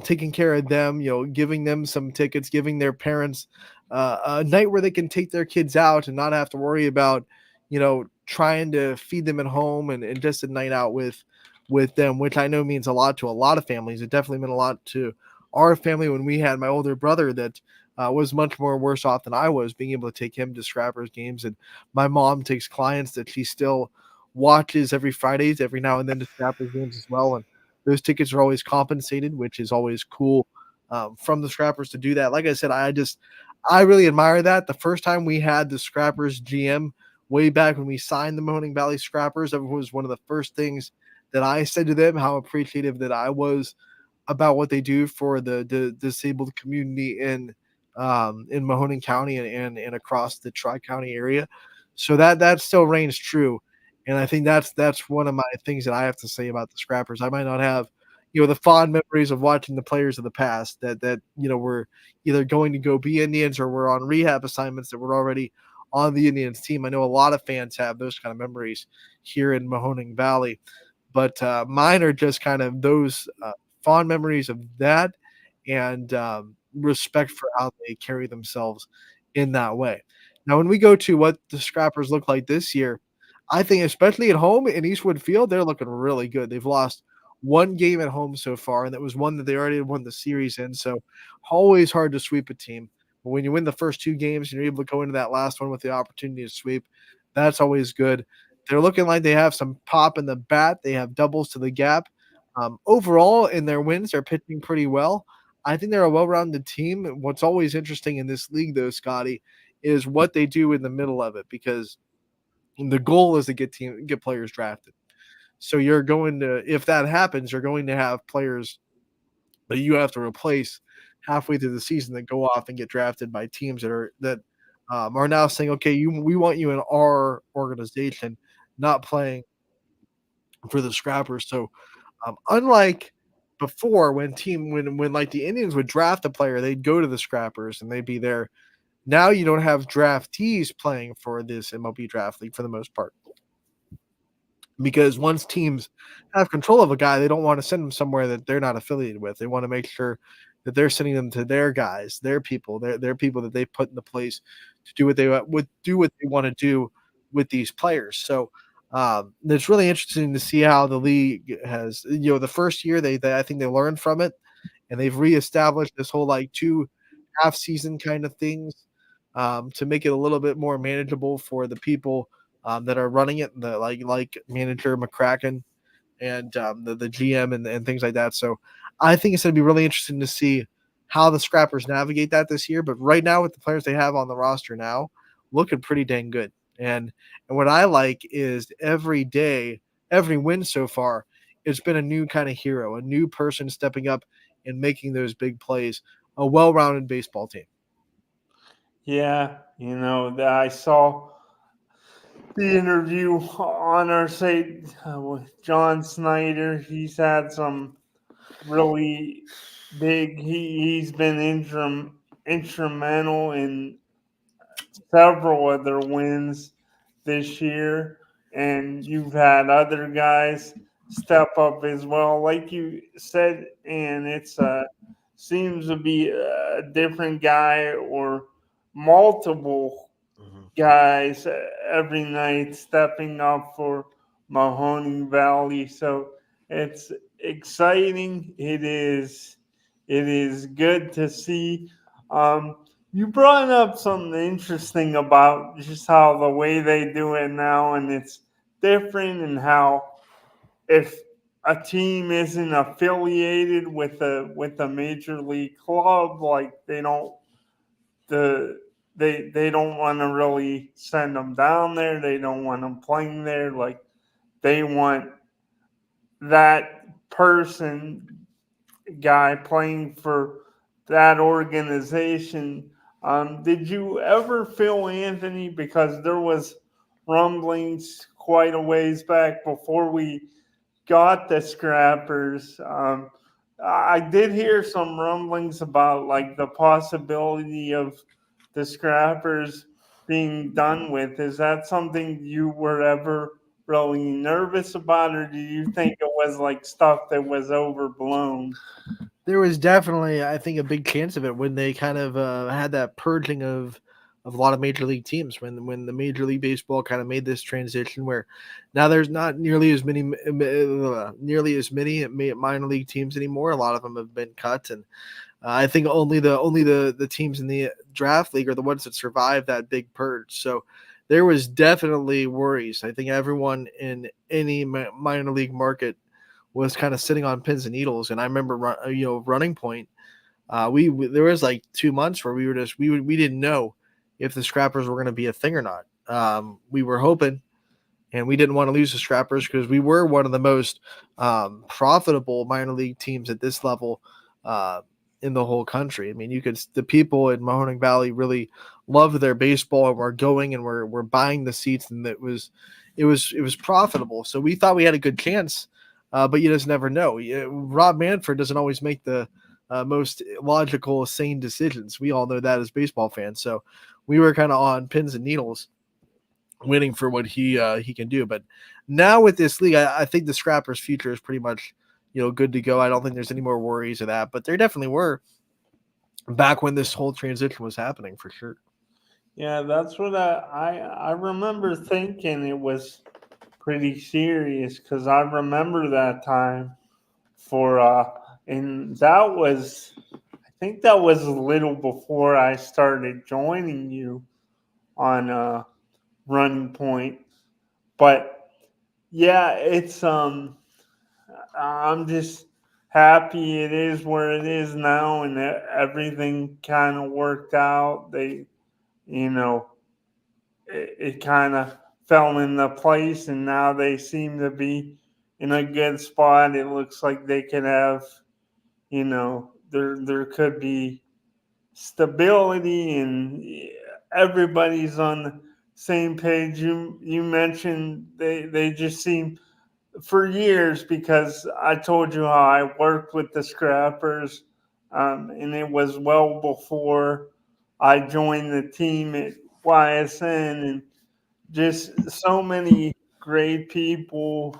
taking care of them, giving them some tickets, giving their parents a night where they can take their kids out and not have to worry about, trying to feed them at home, and just a night out with them, which I know means a lot to a lot of families. It definitely meant a lot to our family when we had my older brother that was much more worse off than I was, being able to take him to Scrappers games. And my mom takes clients that she still watches every Fridays, every now and then, to Scrappers games as well, and those tickets are always compensated, which is always cool from the Scrappers to do that. Like I said, I really admire that. The first time we had the Scrappers GM way back when we signed the Mahoning Valley Scrappers, that was one of the first things that I said to them, how appreciative that I was about what they do for the disabled community in Mahoning County and across the Tri-County area. So that still reigns true. And I think that's one of my things that I have to say about the Scrappers. I might not have, the fond memories of watching the players of the past that were either going to go be Indians or were on rehab assignments that were already on the Indians team. I know a lot of fans have those kind of memories here in Mahoning Valley, but mine are just kind of those fond memories of that and respect for how they carry themselves in that way. Now, when we go to what the Scrappers look like this year, I think especially at home in Eastwood Field, they're looking really good. They've lost one game at home so far, and that was one that they already won the series in. So always hard to sweep a team. But when you win the first two games and you're able to go into that last one with the opportunity to sweep, that's always good. They're looking like they have some pop in the bat. They have doubles to the gap. Overall, in their wins, they're pitching pretty well. I think they're a well-rounded team. What's always interesting in this league, though, Scotty, is what they do in the middle of it, because the goal is to get players drafted. So you're going to, if that happens, you're going to have players that you have to replace halfway through the season that go off and get drafted by teams that are now saying, okay, we want you in our organization, not playing for the Scrappers. So unlike before, when like the Indians would draft a player, they'd go to the Scrappers and they'd be there. Now you don't have draftees playing for this MLB draft league for the most part, because once teams have control of a guy, they don't want to send them somewhere that they're not affiliated with. They want to make sure that they're sending them to their guys, their people that they put into place to do what they want to do with these players. So it's really interesting to see how the league has, the first year they I think they learned from it, and they've reestablished this whole like 2 half season kind of things to make it a little bit more manageable for the people that are running it, the like manager McCracken and the GM and things like that. So I think it's going to be really interesting to see how the Scrappers navigate that this year. But right now, with the players they have on the roster now, looking pretty dang good. And what I like is every day, every win so far, it's been a new kind of hero, a new person stepping up and making those big plays, a well-rounded baseball team. Yeah, I saw the interview on our site with John Snyder. He's had some really big. He's been instrumental in several of their wins this year, and you've had other guys step up as well, like you said. And it's seems to be a different guy or multiple guys every night stepping up for Mahoning Valley. So it's exciting. It is good to see. You brought up something interesting about just how the way they do it now, and it's different, and how if a team isn't affiliated with a major league club, like they don't want to really send them down there. They don't want them playing there. Like they want that guy playing for that organization. Did you ever feel, Anthony, because there was rumblings quite a ways back before we got the Scrappers? I did hear some rumblings about like the possibility of the Scrappers being done with. Is that something you were ever really nervous about, or do you think it was like stuff that was overblown? There was definitely, I think, a big chance of it when they kind of had that purging of a lot of major league teams, when the Major League Baseball kind of made this transition where now there's not nearly as many minor league teams anymore. A lot of them have been cut, and I think only the teams in the draft league are the ones that survive that big purge. So there was definitely worries. I think everyone in any minor league market was kind of sitting on pins and needles. And I remember, Running Point. We there was like 2 months where we didn't know if the Scrappers were going to be a thing or not. We were hoping, and we didn't want to lose the Scrappers because we were one of the most profitable minor league teams at this level in the whole country. I mean, the people in Mahoning Valley really loved their baseball and were going and were buying the seats, and it was profitable. So we thought we had a good chance, but you just never know. Rob Manfred doesn't always make the most logical, sane decisions. We all know that as baseball fans. So we were kind of on pins and needles, waiting for what he can do. But now with this league, I think the Scrappers' future is pretty much good to go. I don't think there's any more worries of that, but there definitely were back when this whole transition was happening, for sure. Yeah, that's what I remember thinking it was pretty serious, because I remember that time and I think that was a little before I started joining you on Running Point. But yeah, I'm just happy it is where it is now, and everything kind of worked out. You know, it kind of fell into place, and now they seem to be in a good spot. It looks like they could have, there could be stability, and everybody's on the same page. You mentioned they just seem, for years, because I told you how I worked with the Scrappers, and it was well before I joined the team at YSN, and just so many great people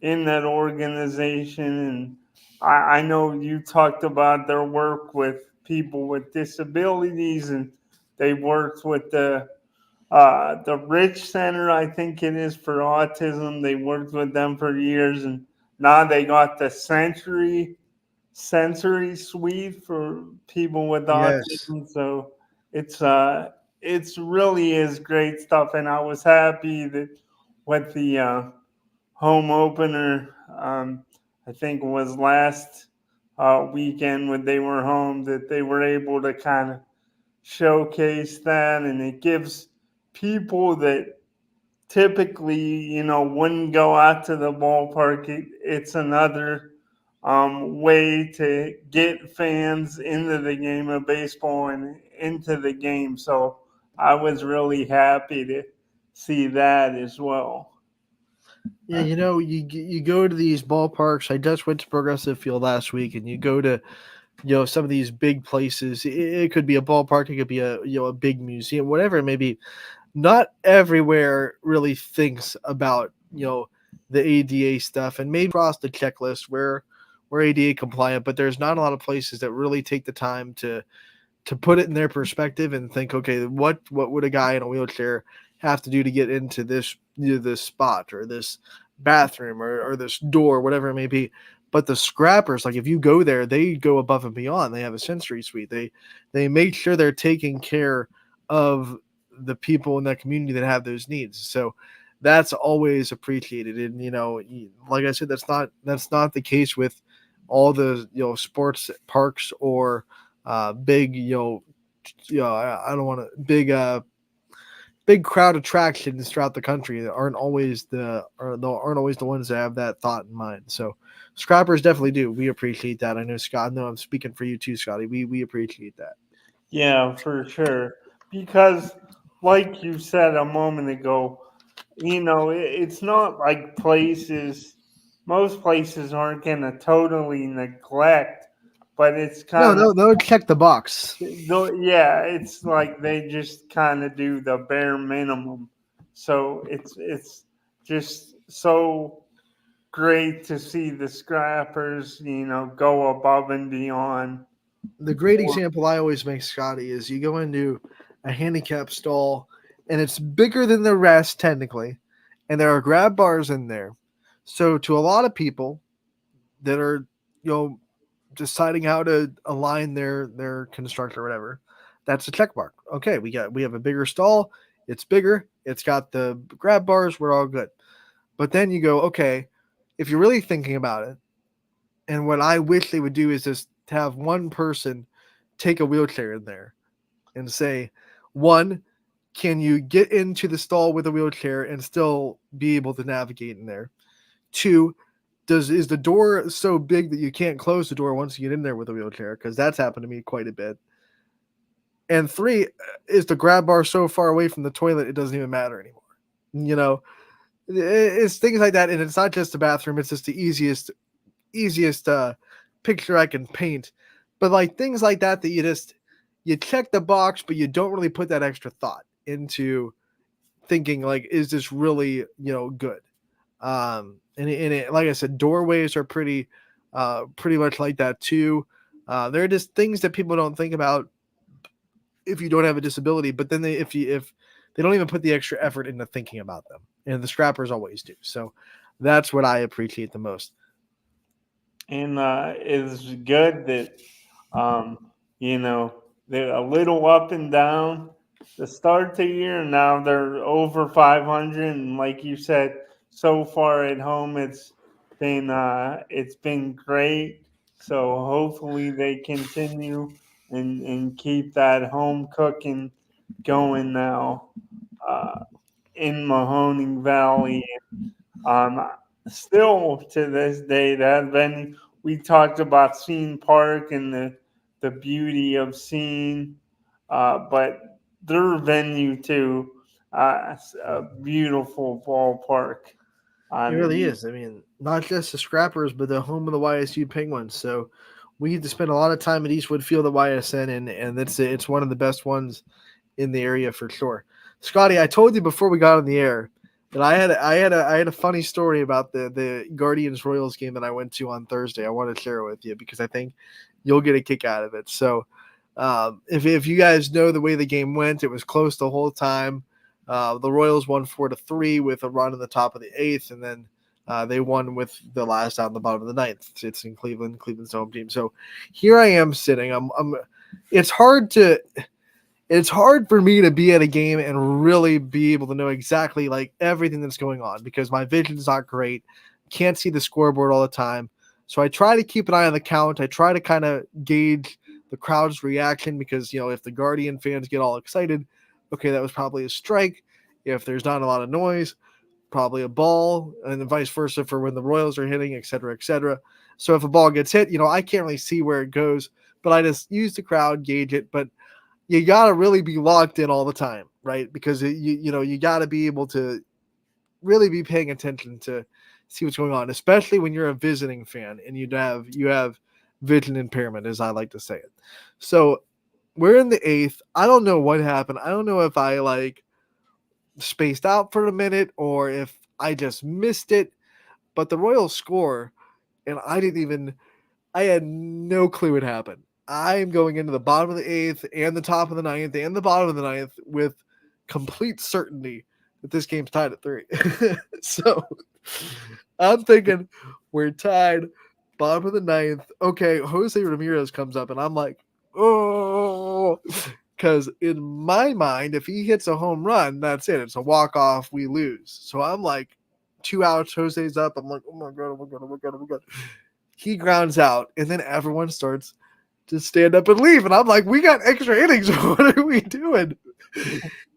in that organization. And I know you talked about their work with people with disabilities, and they worked with the Rich Center, I think it is, for autism. They worked with them for years, and now they got the sensory suite for people with Yes. autism. So it's really is great stuff, and I was happy that with the home opener, I think it was last weekend when they were home, that they were able to kind of showcase that, and it gives people that typically, wouldn't go out to the ballpark. It's another way to get fans into the game of baseball and into the game. So I was really happy to see that as well. Yeah, you go to these ballparks. I just went to Progressive Field last week, and you go to some of these big places. It could be a ballpark, it could be a big museum, whatever it may be. Not everywhere really thinks about the ADA stuff, and maybe across the checklist where we're ADA compliant, but there's not a lot of places that really take the time to put it in their perspective and think, okay, what would a guy in a wheelchair have to do to get into this spot or this bathroom or this door, whatever it may be. But the Scrappers, like if you go there, they go above and beyond. They have a sensory suite. They make sure they're taking care of the people in that community that have those needs. So that's always appreciated. And like I said, that's not the case with all the sports parks or big I don't want to big crowd attractions throughout the country that aren't always the ones that have that thought in mind. So Scrappers definitely do. We appreciate that. I know, Scott. No, I'm speaking for you too, Scotty. We appreciate that. Yeah, for sure. Because, like you said a moment ago, it's not like most places aren't going to totally neglect, but it's kind of, they'll check the box. yeah, it's like they just kind of do the bare minimum. So it's just so great to see the Scrappers, go above and beyond. The great example I always make, Scotty, is you go into a handicap stall and it's bigger than the rest technically, and there are grab bars in there. So to a lot of people that are deciding how to align their construct or whatever, that's a check mark. Okay, we have a bigger stall. It's bigger. It's got the grab bars. We're all good. But then you go, okay, if you're really thinking about it, and what I wish they would do is just have one person take a wheelchair in there and say, one, can you get into the stall with a wheelchair and still be able to navigate in there? Two, is the door so big that you can't close the door once you get in there with a wheelchair? Because that's happened to me quite a bit. And three, is the grab bar so far away from the toilet it doesn't even matter anymore? You know, it's things like that, and it's not just the bathroom; it's just the easiest picture I can paint. But like things like that you check the box, but you don't really put that extra thought into thinking like, is this really good? And it, like I said, doorways are pretty much like that too. They're just things that people don't think about if you don't have a disability, but then if they don't even put the extra effort into thinking about them, and the scrappers always do. So that's what I appreciate the most. And it's good that they're a little up and down to start the year. Now they're over 500, and like you said, so far at home it's been great. So hopefully they continue and keep that home cooking going now in Mahoning Valley. Still to this day, that venue, we talked about Scene Park and the beauty of Scene, but their venue too, a beautiful ballpark. It really is. I mean, not just the Scrappers, but the home of the YSU Penguins. So we get to spend a lot of time at Eastwood Field at YSN, and it's one of the best ones in the area for sure. Scotty, I told you before we got on the air that I had a funny story about the Guardians Royals game that I went to on Thursday. I want to share it with you because I think you'll get a kick out of it. So if you guys know the way the game went, it was close the whole time. The Royals won 4-3 with a run in the top of the 8th, and then they won with the last out in the bottom of the 9th. It's in Cleveland, Cleveland's home team. So here I am sitting. It's hard for me to be at a game and really be able to know exactly like everything that's going on because my vision's not great. Can't see the scoreboard all the time. So I try to keep an eye on the count. I try to kind of gauge the crowd's reaction because, if the Guardian fans get all excited, okay, that was probably a strike. If there's not a lot of noise, probably a ball, and then vice versa for when the Royals are hitting, et cetera, et cetera. So if a ball gets hit, I can't really see where it goes, but I just use the crowd, gauge it. But you got to really be locked in all the time, right? Because you got to be able to really be paying attention to see what's going on, especially when you're a visiting fan and you have vision impairment, as I like to say it. So we're in the 8th. I don't know what happened. I don't know if I spaced out for a minute or if I just missed it, but the Royals score, and I had no clue what happened. I am going into the bottom of the 8th and the top of the 9th and the bottom of the 9th with complete certainty that this game's tied at 3. So I'm thinking we're tied, bottom of the 9th. Okay, Jose Ramirez comes up, and I'm like, oh, because in my mind, if he hits a home run, that's it. It's a walk-off, we lose. So I'm like, 2 outs, Jose's up. I'm like, oh my God, oh my God, oh my God, oh my God. He grounds out, and then everyone starts to stand up and leave. And I'm like, we got extra innings. What are we doing?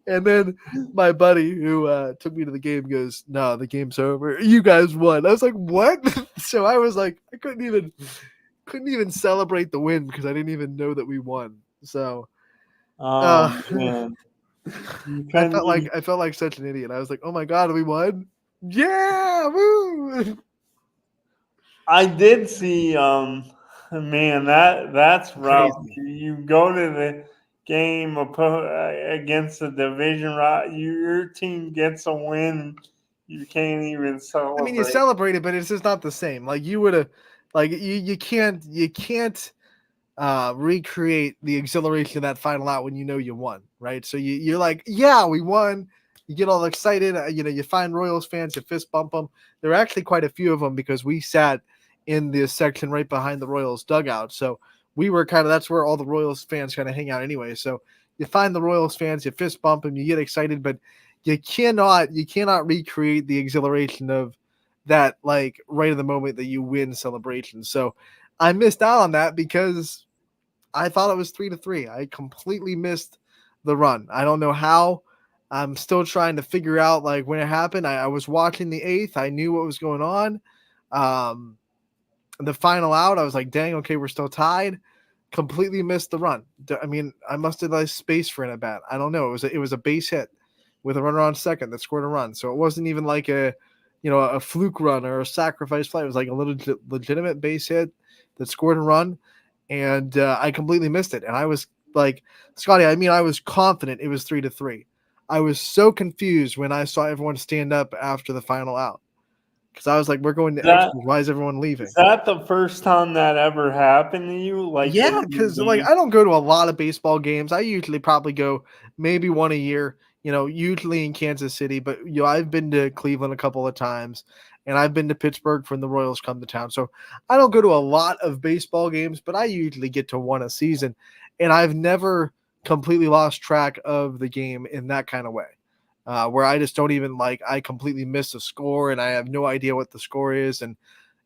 And then my buddy who took me to the game goes, no, the game's over. You guys won. I was like, what? So I was like, I couldn't even celebrate the win because I didn't even know that we won. So man. I felt like such an idiot. I was like, oh my God, we won? Yeah, woo! I did see, man, that's rough. You go to the game against the division, your team gets a win, you can't even celebrate. I mean, you celebrate it, but it's just not the same. Like you would have, like you can't recreate the exhilaration of that final out when you won, right? So you're like, yeah, we won. You get all excited. You find Royals fans, you fist bump them. There are actually quite a few of them because we sat in the section right behind the Royals dugout. So we were that's where all the Royals fans kind of hang out anyway. So you find the Royals fans, you fist bump them, you get excited, but you cannot recreate the exhilaration of that, like right in the moment that you win celebration. So I missed out on that because I thought it was 3-3. I completely missed the run. I don't know how. I'm still trying to figure out like when it happened. I was watching the eighth. I knew what was going on. The final out, I was like, dang, okay, we're still tied. Completely missed the run. I mean, I must have like space for an at bat. I don't know. It was a base hit with a runner on second that scored a run. So it wasn't even like a fluke run or a sacrifice fly. It was like a little legitimate base hit that scored a run, and I completely missed it. And I was like, Scotty, I mean, I was confident it was 3-3. I was so confused when I saw everyone stand up after the final out because I was like, we're going to extras. Why is everyone leaving? Is that the first time that ever happened to you? Like, yeah, because like I don't go to a lot of baseball games. I usually probably go maybe one a year. Usually in Kansas City, but I've been to Cleveland a couple of times, and I've been to Pittsburgh when the Royals come to town. So I don't go to a lot of baseball games, but I usually get to one a season, and I've never completely lost track of the game in that kind of way, where I just don't even I completely miss the score and I have no idea what the score is, and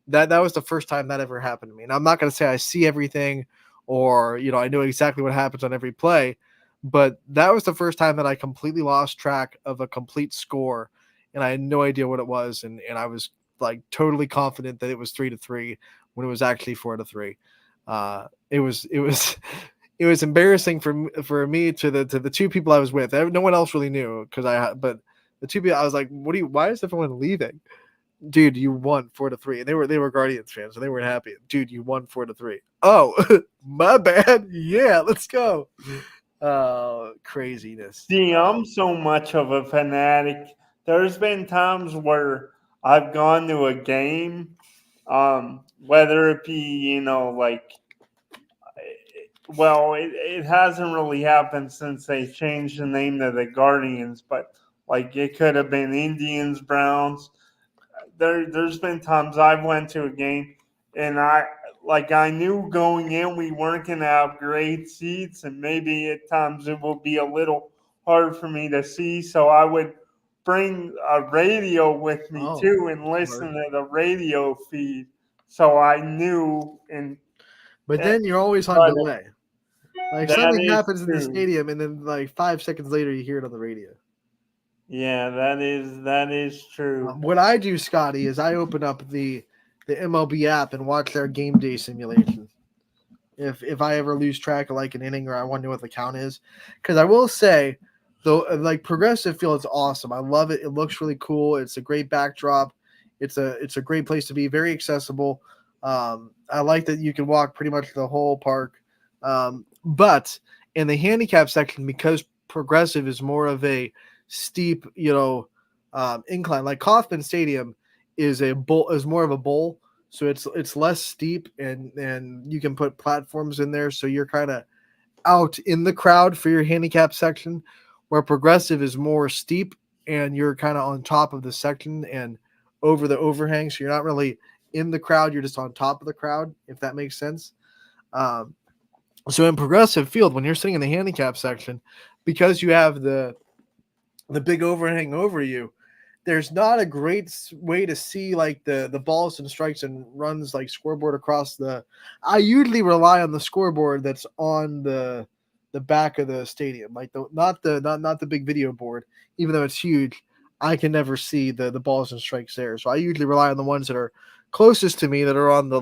that was the first time that ever happened to me. And I'm not going to say I see everything or I know exactly what happens on every play, but that was the first time that I completely lost track of a complete score and I had no idea what it was, and I was like totally confident that it was 3-3 when it was actually 4-3. It was it was embarrassing for me to the two people I was with. No one else really knew but the two people I was like, why is everyone leaving? Dude, you won 4-3. And they were Guardians fans, so they weren't happy. Dude, you won 4-3. Oh, my bad. Yeah, let's go. Craziness. See, I'm so much of a fanatic. There's been times where I've gone to a game, whether it be, it hasn't really happened since they changed the name to the Guardians, but like it could have been Indians, Browns. There's been times I've went to a game and I knew going in we weren't going to have great seats, and maybe at times it will be a little hard for me to see, so I would bring a radio with me too and listen to the radio feed, so I knew. But then you're always on delay. Like something happens in the true. stadium, and then like 5 seconds later you hear it on the radio. Yeah, that is true. What I do, Scotty, is I open up the MLB app and watch their game day simulation. If I ever lose track of like an inning or I want to know what the count is, because I will say, though, like Progressive Field is awesome. I love it. It looks really cool. It's a great backdrop. It's a great place to be. Very accessible. I like that you can walk pretty much the whole park. But in the handicap section, because Progressive is more of a steep, incline, like Kauffman Stadium is more of a bowl. So it's less steep and you can put platforms in there. So you're kind of out in the crowd for your handicap section, where Progressive is more steep and you're kind of on top of the section and over the overhang. So you're not really in the crowd. You're just on top of the crowd, if that makes sense. So in Progressive Field, when you're sitting in the handicap section, because you have the big overhang over you, there's not a great way to see like the balls and strikes and runs like scoreboard across the. I usually rely on the scoreboard that's on the back of the stadium, like not the big video board, even though it's huge. I can never see the balls and strikes there, so I usually rely on the ones that are closest to me, that are on the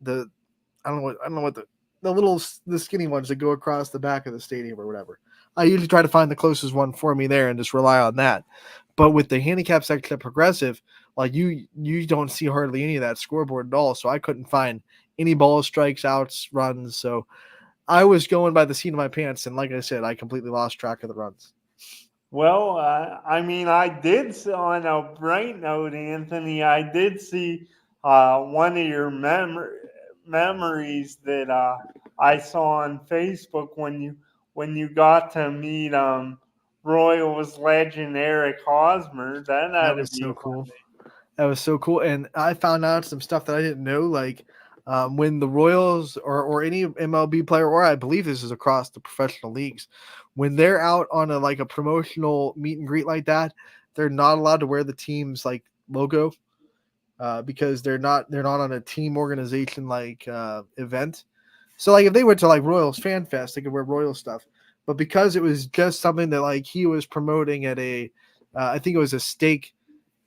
I don't know what the skinny ones that go across the back of the stadium or whatever. I usually try to find the closest one for me there and just rely on that. But with the handicap section at Progressive, like you don't see hardly any of that scoreboard at all. So I couldn't find any balls, strikes, outs, runs. So I was going by the seat of my pants. And like I said, I completely lost track of the runs. Well, I mean, I did, on a bright note, Anthony, I did see one of your memories that I saw on Facebook when you got to meet Royals legend Eric Hosmer. That was so cool. That was so cool. And I found out some stuff that I didn't know. Like When the Royals or any MLB player, or I believe this is across the professional leagues, when they're out on a promotional meet and greet like that, they're not allowed to wear the team's like logo, because they're not on a team organization event. So like if they went to like Royals Fan Fest, they could wear Royal stuff. But because it was just something that like he was promoting at I think it was a steak,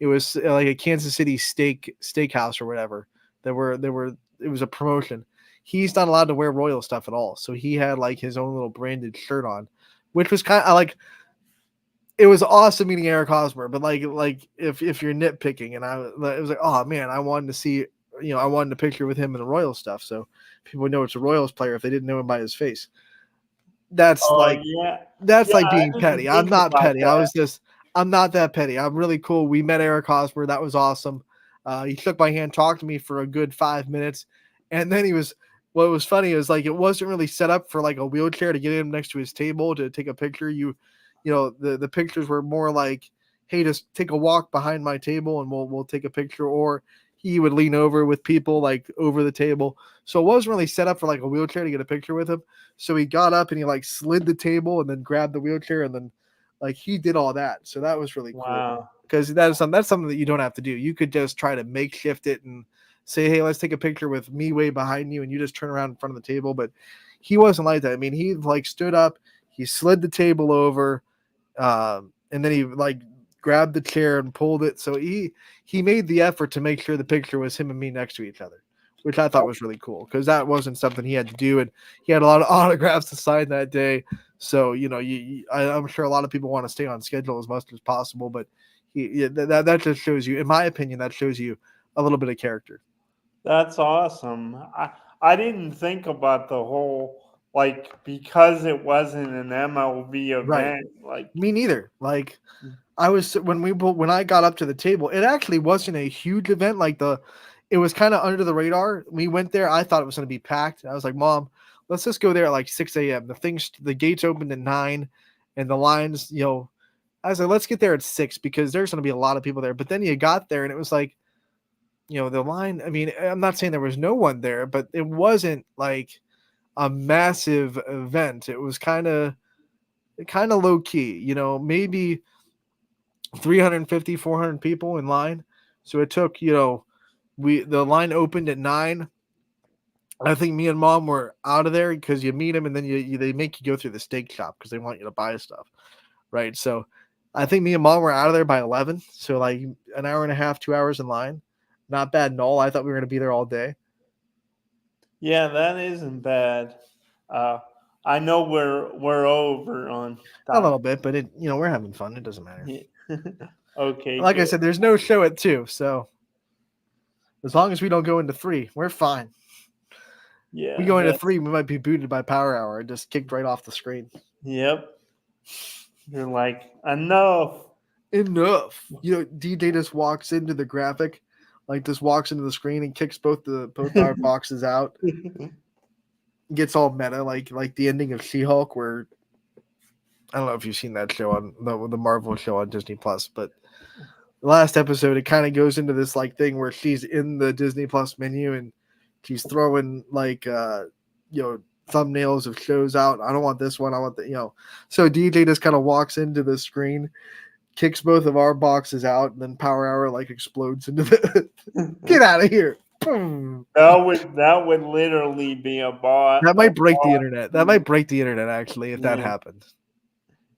it was like a Kansas City steakhouse or whatever. It was a promotion. He's not allowed to wear Royal stuff at all. So he had like his own little branded shirt on, which was kind of like, it was awesome meeting Eric Hosmer, but like if you're nitpicking, and it was like, oh man, I wanted to see, I wanted a picture with him in the Royals stuff, so people would know it's a Royals player if they didn't know him by his face. That's like being petty. I'm not petty. I'm not that petty. I'm really cool. We met Eric Hosmer. That was awesome. He shook my hand, talked to me for a good 5 minutes, and then what was funny is like it wasn't really set up for like a wheelchair to get him next to his table to take a picture. The pictures were more like, hey, just take a walk behind my table and we'll take a picture, or he would lean over with people like over the table. So it wasn't really set up for like a wheelchair to get a picture with him. So he got up and he like slid the table and then grabbed the wheelchair, and then like he did all that. So that was really cool, because that's something that you don't have to do. You could just try to makeshift it and say, hey, let's take a picture with me way behind you, and you just turn around in front of the table. But he wasn't like that. I mean, he like stood up, he slid the table over, and then he like grabbed the chair and pulled it. So he made the effort to make sure the picture was him and me next to each other, which I thought was really cool, because that wasn't something he had to do, and he had a lot of autographs to sign that day. So I'm sure a lot of people want to stay on schedule as much as possible, but that just shows you, in my opinion, that shows you a little bit of character. That's awesome. I didn't think about the whole, like, because it wasn't an MLB event. Right. Like, me neither. Like when I got up to the table, it actually wasn't a huge event. It was kind of under the radar. We went there. I thought it was going to be packed. I was like, Mom, let's just go there at like 6 a.m. The gates opened at 9, and the lines, I was like, let's get there at 6 because there's going to be a lot of people there. But then you got there and it was like, the line. I mean, I'm not saying there was no one there, but it wasn't like a massive event. It was kind of low key, maybe 350, 400 people in line. So it took, the line opened at 9. I think me and Mom were out of there because you meet them and then they make you go through the steak shop because they want you to buy stuff. Right. So I think me and Mom were out of there by 11. So like an hour and a half, 2 hours in line. Not bad at all. I thought we were going to be there all day. Yeah, that isn't bad. I know we're over on time. A little bit, but we're having fun. It doesn't matter. Yeah. Okay. Like good. I said, there's no show at 2, so as long as we don't go into 3, we're fine. Yeah. We go into 3, we might be booted by Power Hour and just kicked right off the screen. Yep. You're like, enough. DJ just walks into the graphic, like just walks into the screen and kicks both our boxes out. Gets all meta, like the ending of She-Hulk, where I don't know if you've seen that show on the Marvel show on Disney Plus, but the last episode, it kind of goes into this like thing where she's in the Disney Plus menu and she's throwing like thumbnails of shows out. I don't want this one. I want the So DJ just kind of walks into the screen, kicks both of our boxes out, and then Power Hour like explodes into the get out of here. That would literally be a bot. That might break the internet. That might break the internet actually if that happens.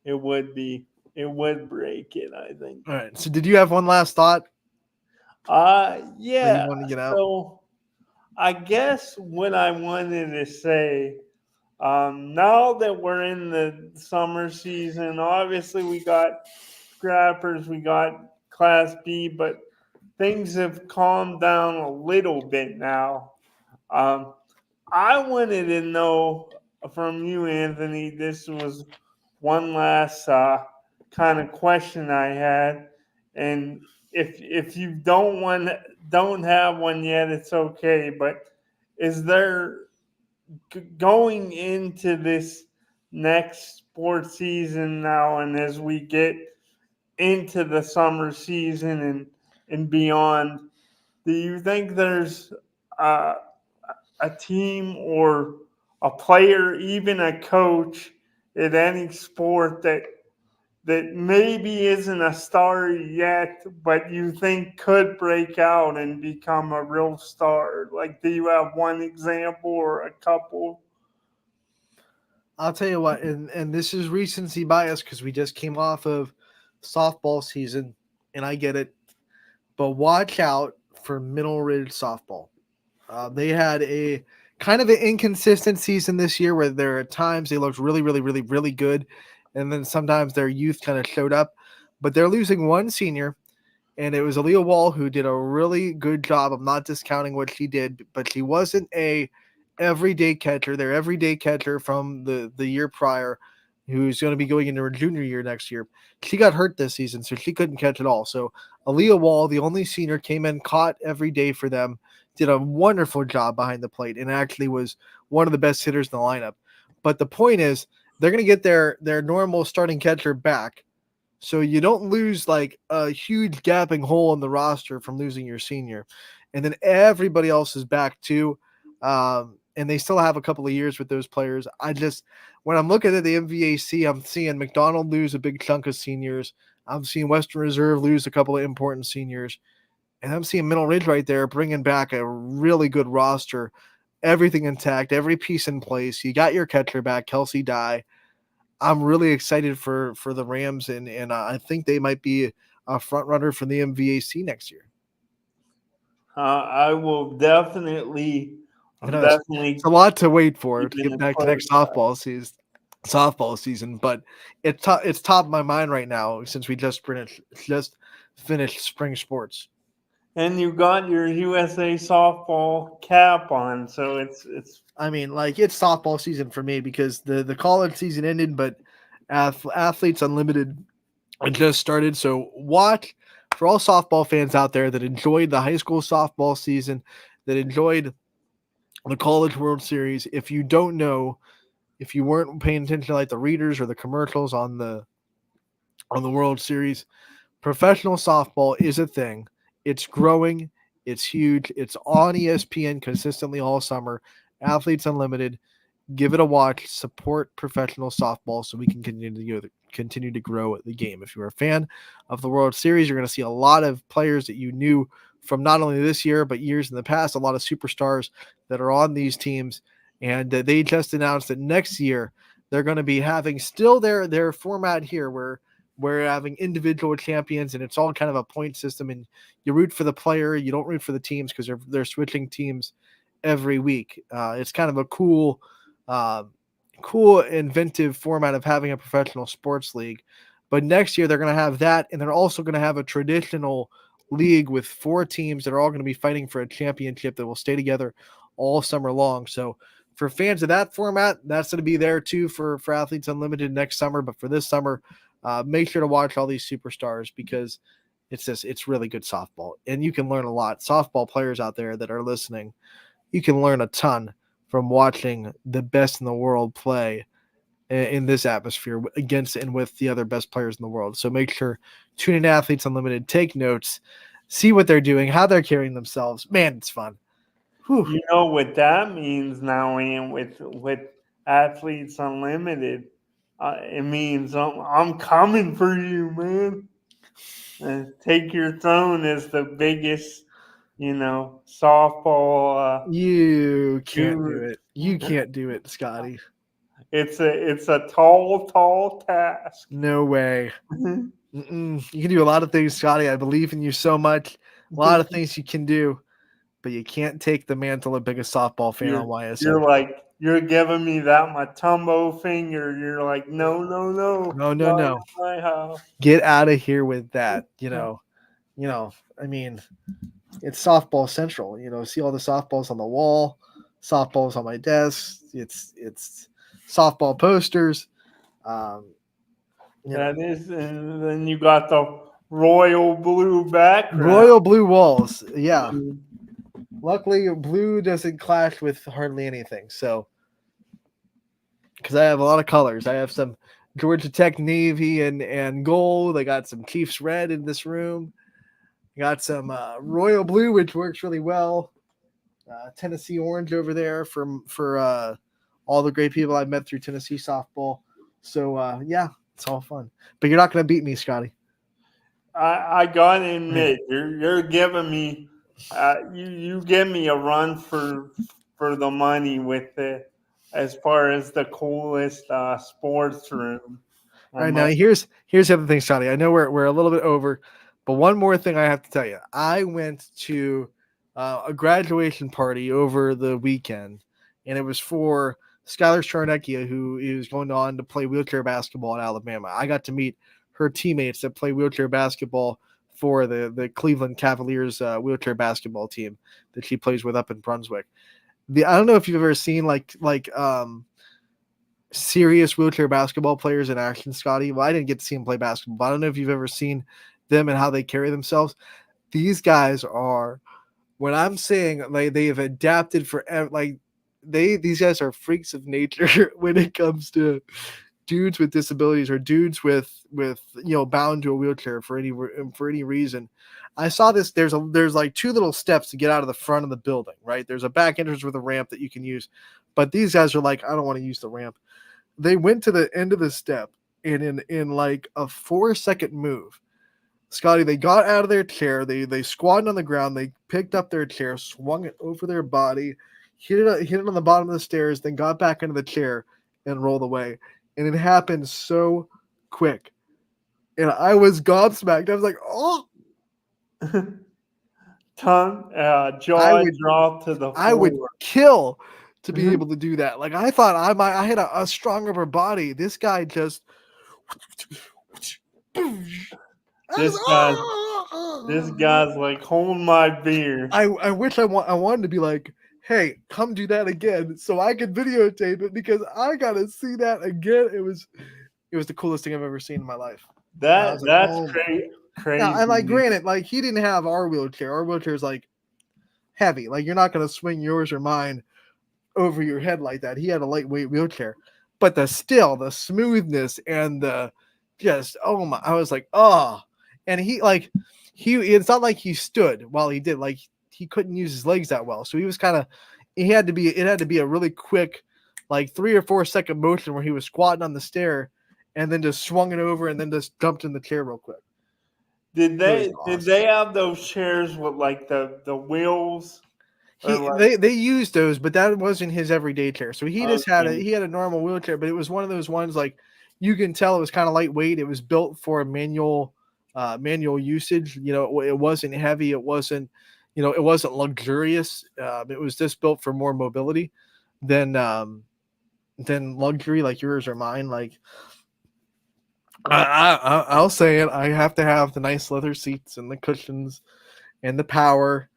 It would be. It would break it, I think. All right. So did you have one last thought? Yeah. You want to get out? So I guess what I wanted to say, now that we're in the summer season, obviously we got scrappers, we got Class B, but things have calmed down a little bit now. I wanted to know from you, Anthony, this was one last kind of question I had, and if you don't have one yet, it's okay. But is there, going into this next sports season now, and as we get into the summer season and beyond, do you think there's a team or a player, even a coach in any sport that maybe isn't a star yet, but you think could break out and become a real star? Like, do you have one example or a couple? I'll tell you what, and this is recency bias because we just came off of softball season, and I get it, but watch out for Middle Ridge softball. They had a kind of an inconsistent season this year where there are times they looked really, really, really, really good, and then sometimes their youth kind of showed up, but they're losing one senior, and it was Aaliyah Wall who did a really good job. I'm not discounting what she did, but she wasn't a everyday catcher. Their everyday catcher from the year prior, who's going to be going into her junior year next year. She got hurt this season, so she couldn't catch at all. So Aaliyah Wall, the only senior, came in, caught every day for them, did a wonderful job behind the plate, and actually was one of the best hitters in the lineup. But the point is, they're going to get their normal starting catcher back. So you don't lose like a huge gaping hole in the roster from losing your senior. And then everybody else is back too. And they still have a couple of years with those players. When I'm looking at the MVAC, I'm seeing McDonald lose a big chunk of seniors. I'm seeing Western Reserve lose a couple of important seniors. And I'm seeing Middle Ridge right there bringing back a really good roster. Everything intact, every piece in place. You got your catcher back, Kelsey Dye. I'm really excited for the Rams, and I think they might be a front runner for the MVAC next year. I will definitely. It's a lot to wait for to get back to next softball season, but it's top of my mind right now since we just finished spring sports. And you got your USA softball cap on, so it's. I mean, like, it's softball season for me because the college season ended, but Athletes Unlimited just started. So watch for all softball fans out there that enjoyed the high school softball season, that enjoyed the College World Series. If you don't know, if you weren't paying attention to like the readers or the commercials on the World Series, professional softball is a thing. It's growing. It's huge. It's on ESPN consistently all summer. Athletes Unlimited. Give it a watch. Support professional softball so we can continue to grow the game. If you're a fan of the World Series, you're going to see a lot of players that you knew from not only this year but years in the past. A lot of superstars that are on these teams, and they just announced that next year they're going to be having still their format here where we're having individual champions, and it's all kind of a point system, and you root for the player, you don't root for the teams because they're switching teams every week. It's kind of a cool, inventive format of having a professional sports league. But next year they're going to have that, and they're also going to have a traditional league with 4 teams that are all going to be fighting for a championship that will stay together all summer long. So for fans of that format, that's going to be there too for Athletes Unlimited next summer. But for this summer, make sure to watch all these superstars because it's really good softball, and you can learn a lot. Softball players out there that are listening, you can learn a ton from watching the best in the world play in this atmosphere against and with the other best players in the world. So make sure, tune in to Athletes Unlimited, take notes, see what they're doing, how they're carrying themselves. Man, it's fun. Whew. You know what that means now, Ian, with Athletes Unlimited. It means I'm coming for you, man. And Take Your Throne is the biggest, softball. You can't do it. You can't do it, Scotty. It's a tall task. No way. You can do a lot of things, Scotty. I believe in you so much. A lot of things you can do, but you can't take the mantle of biggest softball fan on YSN. You're giving me that Matumbo finger. You're like, no. No. My house. Get out of here with that. I mean, it's softball central. See all the softballs on the wall, softballs on my desk. It's softball posters. That is, and then you got the royal blue background. Royal blue walls. Yeah. Luckily, blue doesn't clash with hardly anything. So, because I have a lot of colors. I have some Georgia Tech navy and gold. I got some Chiefs red in this room. I got some royal blue, which works really well. Tennessee Orange over there for all the great people I've met through Tennessee softball. So yeah, it's all fun. But you're not going to beat me, Scotty. I gotta admit, you're giving me you give me a run for the money with it as far as the coolest sports room. All right, now here's the other thing, Scotty. I know we're a little bit over, but one more thing I have to tell you. I went to a graduation party over the weekend, and it was for Skylar Charnecchia, who is going on to play wheelchair basketball at Alabama. I got to meet her teammates that play wheelchair basketball for the Cleveland Cavaliers wheelchair basketball team that she plays with up in Brunswick. I don't know if you've ever seen like serious wheelchair basketball players in action, Scotty. Well, I didn't get to see them play basketball, but I don't know if you've ever seen them and how they carry themselves. These guys are, when I'm saying like they have adapted for like these guys are freaks of nature when it comes to dudes with disabilities or dudes with bound to a wheelchair for any reason. I saw this. There's like two little steps to get out of the front of the building, right? There's a back entrance with a ramp that you can use, but these guys are like, I don't want to use the ramp. They went to the end of the step, and in like a 4-second move, Scotty, they got out of their chair, they squatted on the ground, they picked up their chair, swung it over their body, hit it on the bottom of the stairs, then got back into the chair and rolled away. And it happened so quick. And I was gobsmacked. I was like, oh. Jaw dropped to the floor. I would kill to be able to do that. Like I thought I had a strong upper body. This guy just this guy's like, hold my beer. I wish I wanted to be like, hey, come do that again so I could videotape it because I gotta see that again. It was the coolest thing I've ever seen in my life. That's crazy. Now, and like granted, like he didn't have our wheelchair. Our wheelchair is like heavy. Like you're not gonna swing yours or mine over your head like that. He had a lightweight wheelchair, but the smoothness and the just I was like, oh. And it's not like he stood while he did, like he couldn't use his legs that well. So he was it had to be a really quick, like 3 or 4 second motion where he was squatting on the stair and then just swung it over and then just dumped in the chair real quick. Did they have those chairs with like the wheels? They used those, but that wasn't his everyday chair. So he just had a normal wheelchair, but it was one of those ones like you can tell it was kind of lightweight. It was built for manual usage. It wasn't heavy. It wasn't luxurious. It was just built for more mobility than luxury like yours or mine. Like I'll say it. I have to have the nice leather seats and the cushions and the power,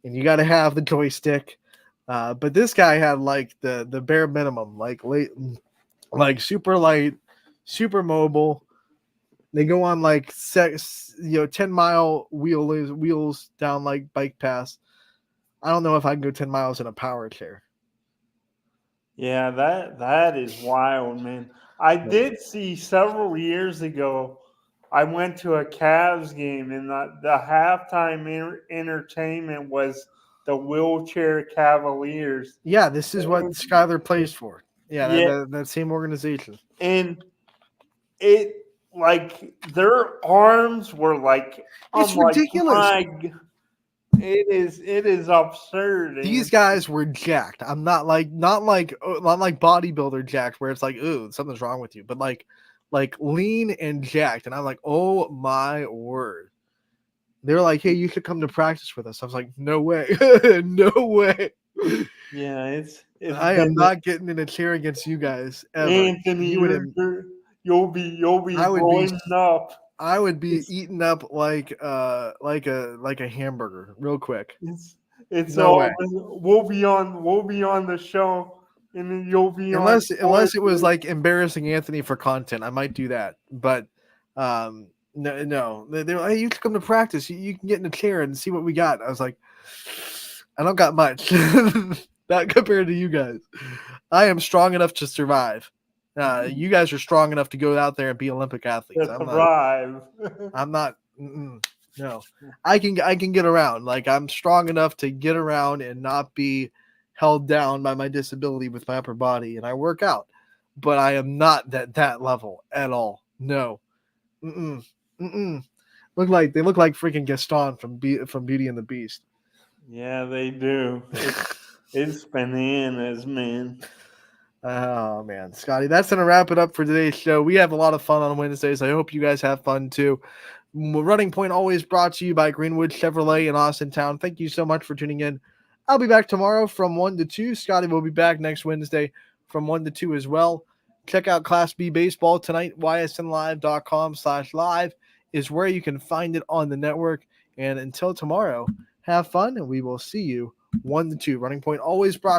and you got to have the joystick. But this guy had like the bare minimum, like super light, super mobile. They go on like 10-mile wheels down like bike paths. I don't know if I can go 10 miles in a power chair. Yeah, that is wild, man. I did see several years ago, I went to a Cavs game and the halftime entertainment was the wheelchair Cavaliers. Yeah, this is what Skylar plays for. Yeah. That same organization. And it like their arms were like, it's ridiculous. Like, it is absurd. These guys were jacked. I'm not like bodybuilder jacked where it's like, ooh, something's wrong with you, but like lean and jacked. And I'm like, oh my word. They're like, hey, you should come to practice with us. I was like, no way. No way. Yeah, I am not getting in a chair against you guys ever. Anthony, you'll be rolling up. I would be eaten up like a hamburger real quick. It's no all way. We'll be on the show, and then you'll be unless it was like embarrassing Anthony for content. I might do that, but no. They're like, hey, you can come to practice. You can get in a chair and see what we got. I was like, I don't got much. Not compared to you guys. I am strong enough to survive. You guys are strong enough to go out there and be Olympic athletes. I'm not. No. I can get around. Like, I'm strong enough to get around and not be held down by my disability with my upper body, and I work out. But I am not that level at all. No. Mm-mm. Mm-mm. They look like freaking Gaston from Beauty and the Beast. Yeah, they do. It's bananas, man. Oh man, Scotty, that's gonna wrap it up for today's show. We have a lot of fun on Wednesdays. I hope you guys have fun too. Running Point always brought to you by Greenwood Chevrolet in Austintown. Thank you so much for tuning in. I'll be back tomorrow from 1 to 2. Scotty will be back next Wednesday from 1 to 2 as well. Check out Class B Baseball tonight. ysnlive.com/live is where you can find it on the network. And until tomorrow, have fun, and we will see you 1 to 2. Running Point always brought to